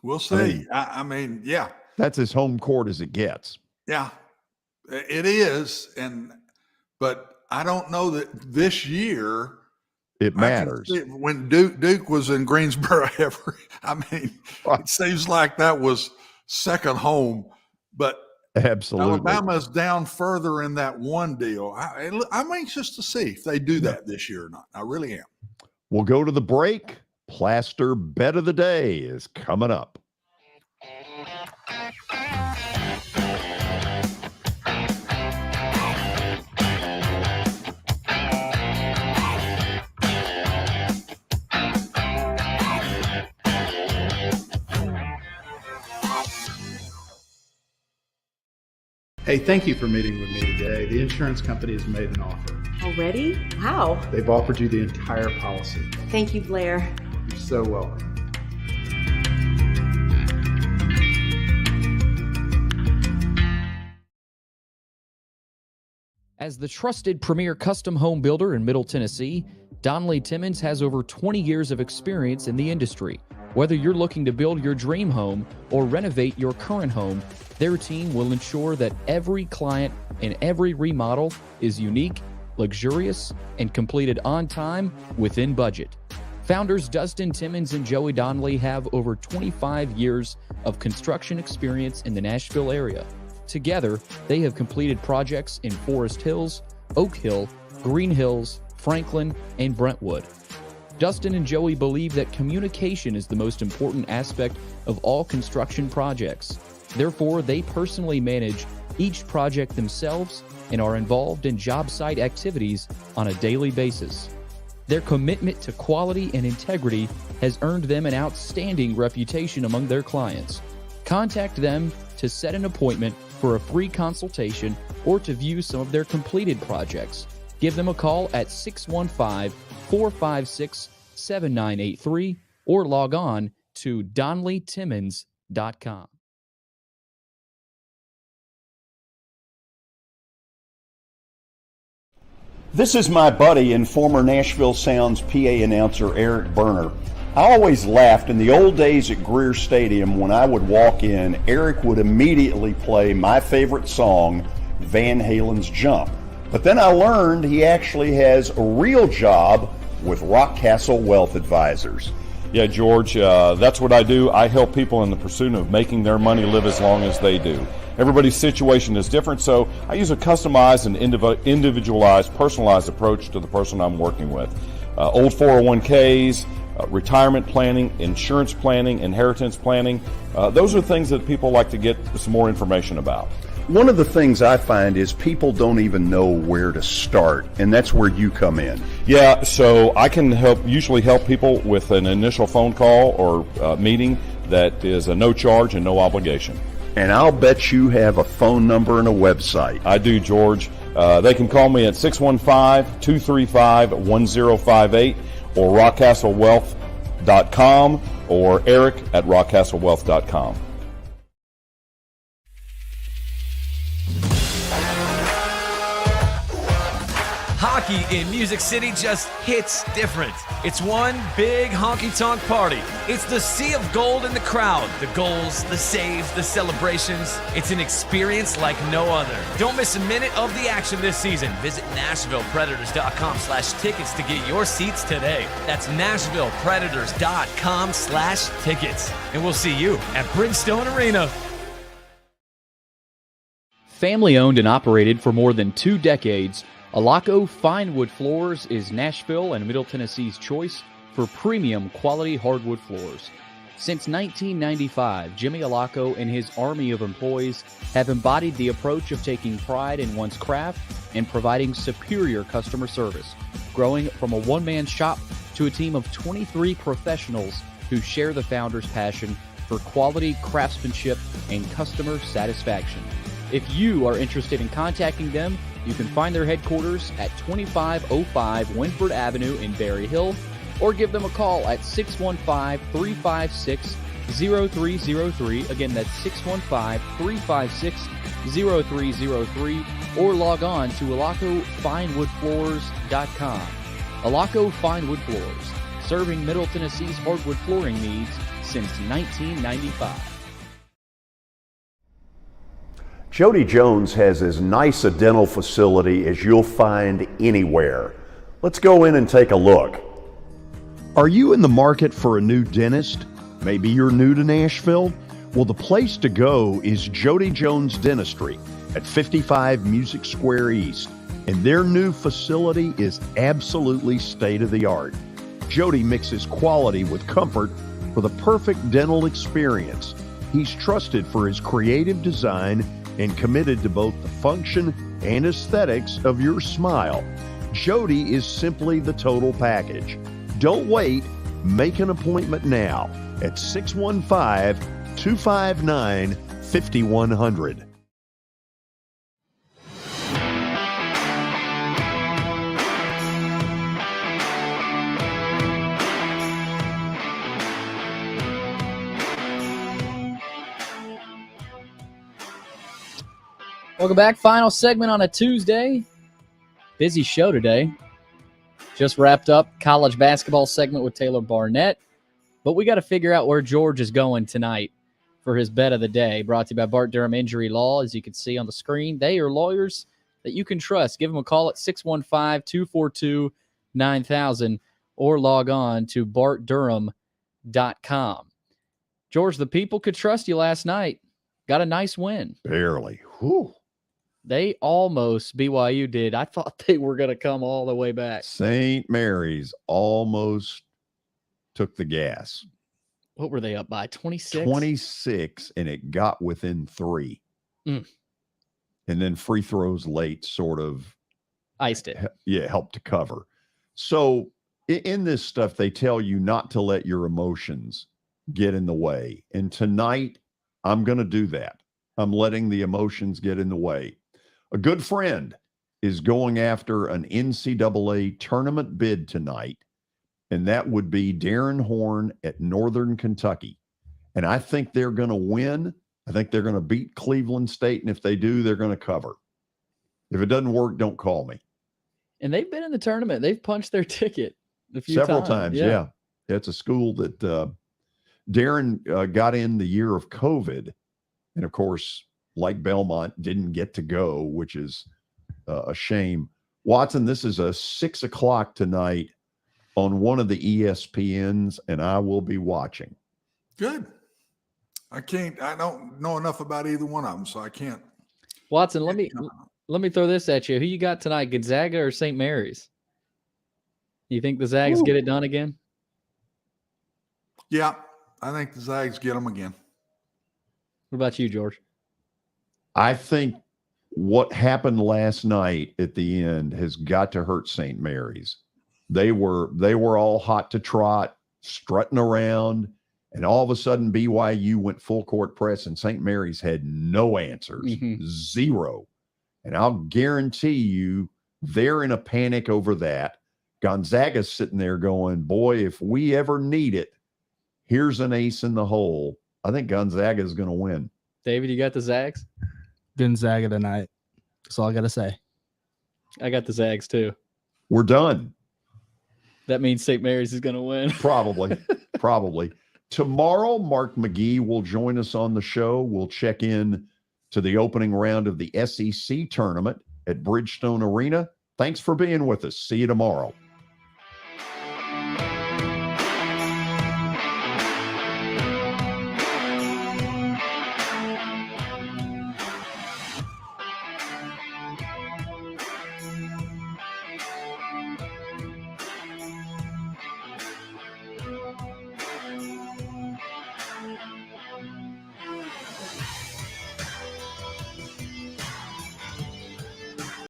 We'll see. I mean, yeah. That's as home court as it gets. Yeah, it is. But I don't know that this year it matters. When Duke was in Greensboro, it seems like that was second home. But absolutely, Alabama's down further in that one deal. I'm anxious to see if they do that this year or not. I really am. We'll go to the break. Plaster Bet of the Day is coming up. Hey, thank you for meeting with me today. The insurance company has made an offer. Already? Wow. They've offered you the entire policy. Thank you, Blair. You're so welcome. As the trusted premier custom home builder in Middle Tennessee, Donnelly Timmons has over 20 years of experience in the industry. Whether you're looking to build your dream home or renovate your current home, their team will ensure that every client and every remodel is unique, luxurious, and completed on time within budget. Founders Dustin Timmons and Joey Donnelly have over 25 years of construction experience in the Nashville area. Together, they have completed projects in Forest Hills, Oak Hill, Green Hills, Franklin, and Brentwood. Dustin and Joey believe that communication is the most important aspect of all construction projects. Therefore, they personally manage each project themselves and are involved in job site activities on a daily basis. Their commitment to quality and integrity has earned them an outstanding reputation among their clients. Contact them to set an appointment for a free consultation or to view some of their completed projects. Give them a call at 615-456-7983 or log on to DonnellyTimmons.com. This is my buddy and former Nashville Sounds PA announcer Eric Berner. I always laughed in the old days at Greer Stadium when I would walk in, Eric would immediately play my favorite song, Van Halen's Jump. But then I learned he actually has a real job with Rockcastle Wealth Advisors. Yeah, George, that's what I do. I help people in the pursuit of making their money live as long as they do. Everybody's situation is different, so I use a customized and individualized, personalized approach to the person I'm working with. Old 401ks, retirement planning, insurance planning, inheritance planning. Those are things that people like to get some more information about. One of the things I find is people don't even know where to start, and that's where you come in. Yeah, so I can usually help people with an initial phone call or meeting that is a no charge and no obligation. And I'll bet you have a phone number and a website. I do, George. They can call me at 615-235-1058 or rockcastlewealth.com or Eric at rockcastlewealth.com. Hockey in Music City just hits different. It's one big honky-tonk party. It's the sea of gold in the crowd. The goals, the saves, the celebrations. It's an experience like no other. Don't miss a minute of the action this season. Visit NashvillePredators.com/tickets to get your seats today. That's NashvillePredators.com/tickets. And we'll see you at Bridgestone Arena. Family owned and operated for more than 2 decades, Alaco Fine Wood Floors is Nashville and Middle Tennessee's choice for premium quality hardwood floors. Since 1995, Jimmy Alaco and his army of employees have embodied the approach of taking pride in one's craft and providing superior customer service, growing from a one-man shop to a team of 23 professionals who share the founder's passion for quality craftsmanship and customer satisfaction. If you are interested in contacting them, you can find their headquarters at 2505 Winford Avenue in Berry Hill, or give them a call at 615-356-0303. Again, that's 615-356-0303, or log on to AlacoFineWoodFloors.com. Alaco Fine Wood Floors, serving Middle Tennessee's hardwood flooring needs since 1995. Jody Jones has as nice a dental facility as you'll find anywhere. Let's go in and take a look. Are you in the market for a new dentist? Maybe you're new to Nashville? Well, the place to go is Jody Jones Dentistry at 55 Music Square East, and their new facility is absolutely state-of-the-art. Jody mixes quality with comfort for the perfect dental experience. He's trusted for his creative design and committed to both the function and aesthetics of your smile. Jody is simply the total package. Don't wait. Make an appointment now at 615-259-5100. Welcome back. Final segment on a Tuesday. Busy show today. Just wrapped up college basketball segment with Taylor Barnette. But we got to figure out where George is going tonight for his bet of the day. Brought to you by Bart Durham Injury Law. As you can see on the screen, they are lawyers that you can trust. Give them a call at 615-242-9000 or log on to bartdurham.com. George, the people could trust you last night. Got a nice win. Barely. Whew. They almost, BYU did. I thought they were going to come all the way back. St. Mary's almost took the gas. What were they up by? 26? 26, and it got within 3. Mm. And then free throws late sort of iced it. Yeah, helped to cover. So in this stuff, they tell you not to let your emotions get in the way. And tonight, I'm going to do that. I'm letting the emotions get in the way. A good friend is going after an NCAA tournament bid tonight, and that would be Darren Horn at Northern Kentucky. And I think they're going to win. I think they're going to beat Cleveland State, and if they do, they're going to cover. If it doesn't work, don't call me. And they've been in the tournament. They've punched their ticket a few Several times, yeah. It's a school that Darren got in the year of COVID. And, of course, like Belmont, didn't get to go, which is a shame. Watson, this is a 6 o'clock tonight on one of the ESPNs, and I will be watching. Good. I don't know enough about either one of them, so I can't. Watson, let me throw this at you. Who you got tonight, Gonzaga or St. Mary's? You think the Zags get it done again? Yeah, I think the Zags get them again. What about you, George? I think what happened last night at the end has got to hurt St. Mary's. They were all hot to trot, strutting around, and all of a sudden BYU went full court press, and St. Mary's had no answers, zero. And I'll guarantee you they're in a panic over that. Gonzaga's sitting there going, boy, if we ever need it, here's an ace in the hole. I think Gonzaga is going to win. David, you got the Zags? Gonzaga tonight. That's all I got to say. I got the Zags too. We're done. That means St. Mary's is going to win. Probably. Tomorrow, Mark McGee will join us on the show. We'll check in to the opening round of the SEC tournament at Bridgestone Arena. Thanks for being with us. See you tomorrow.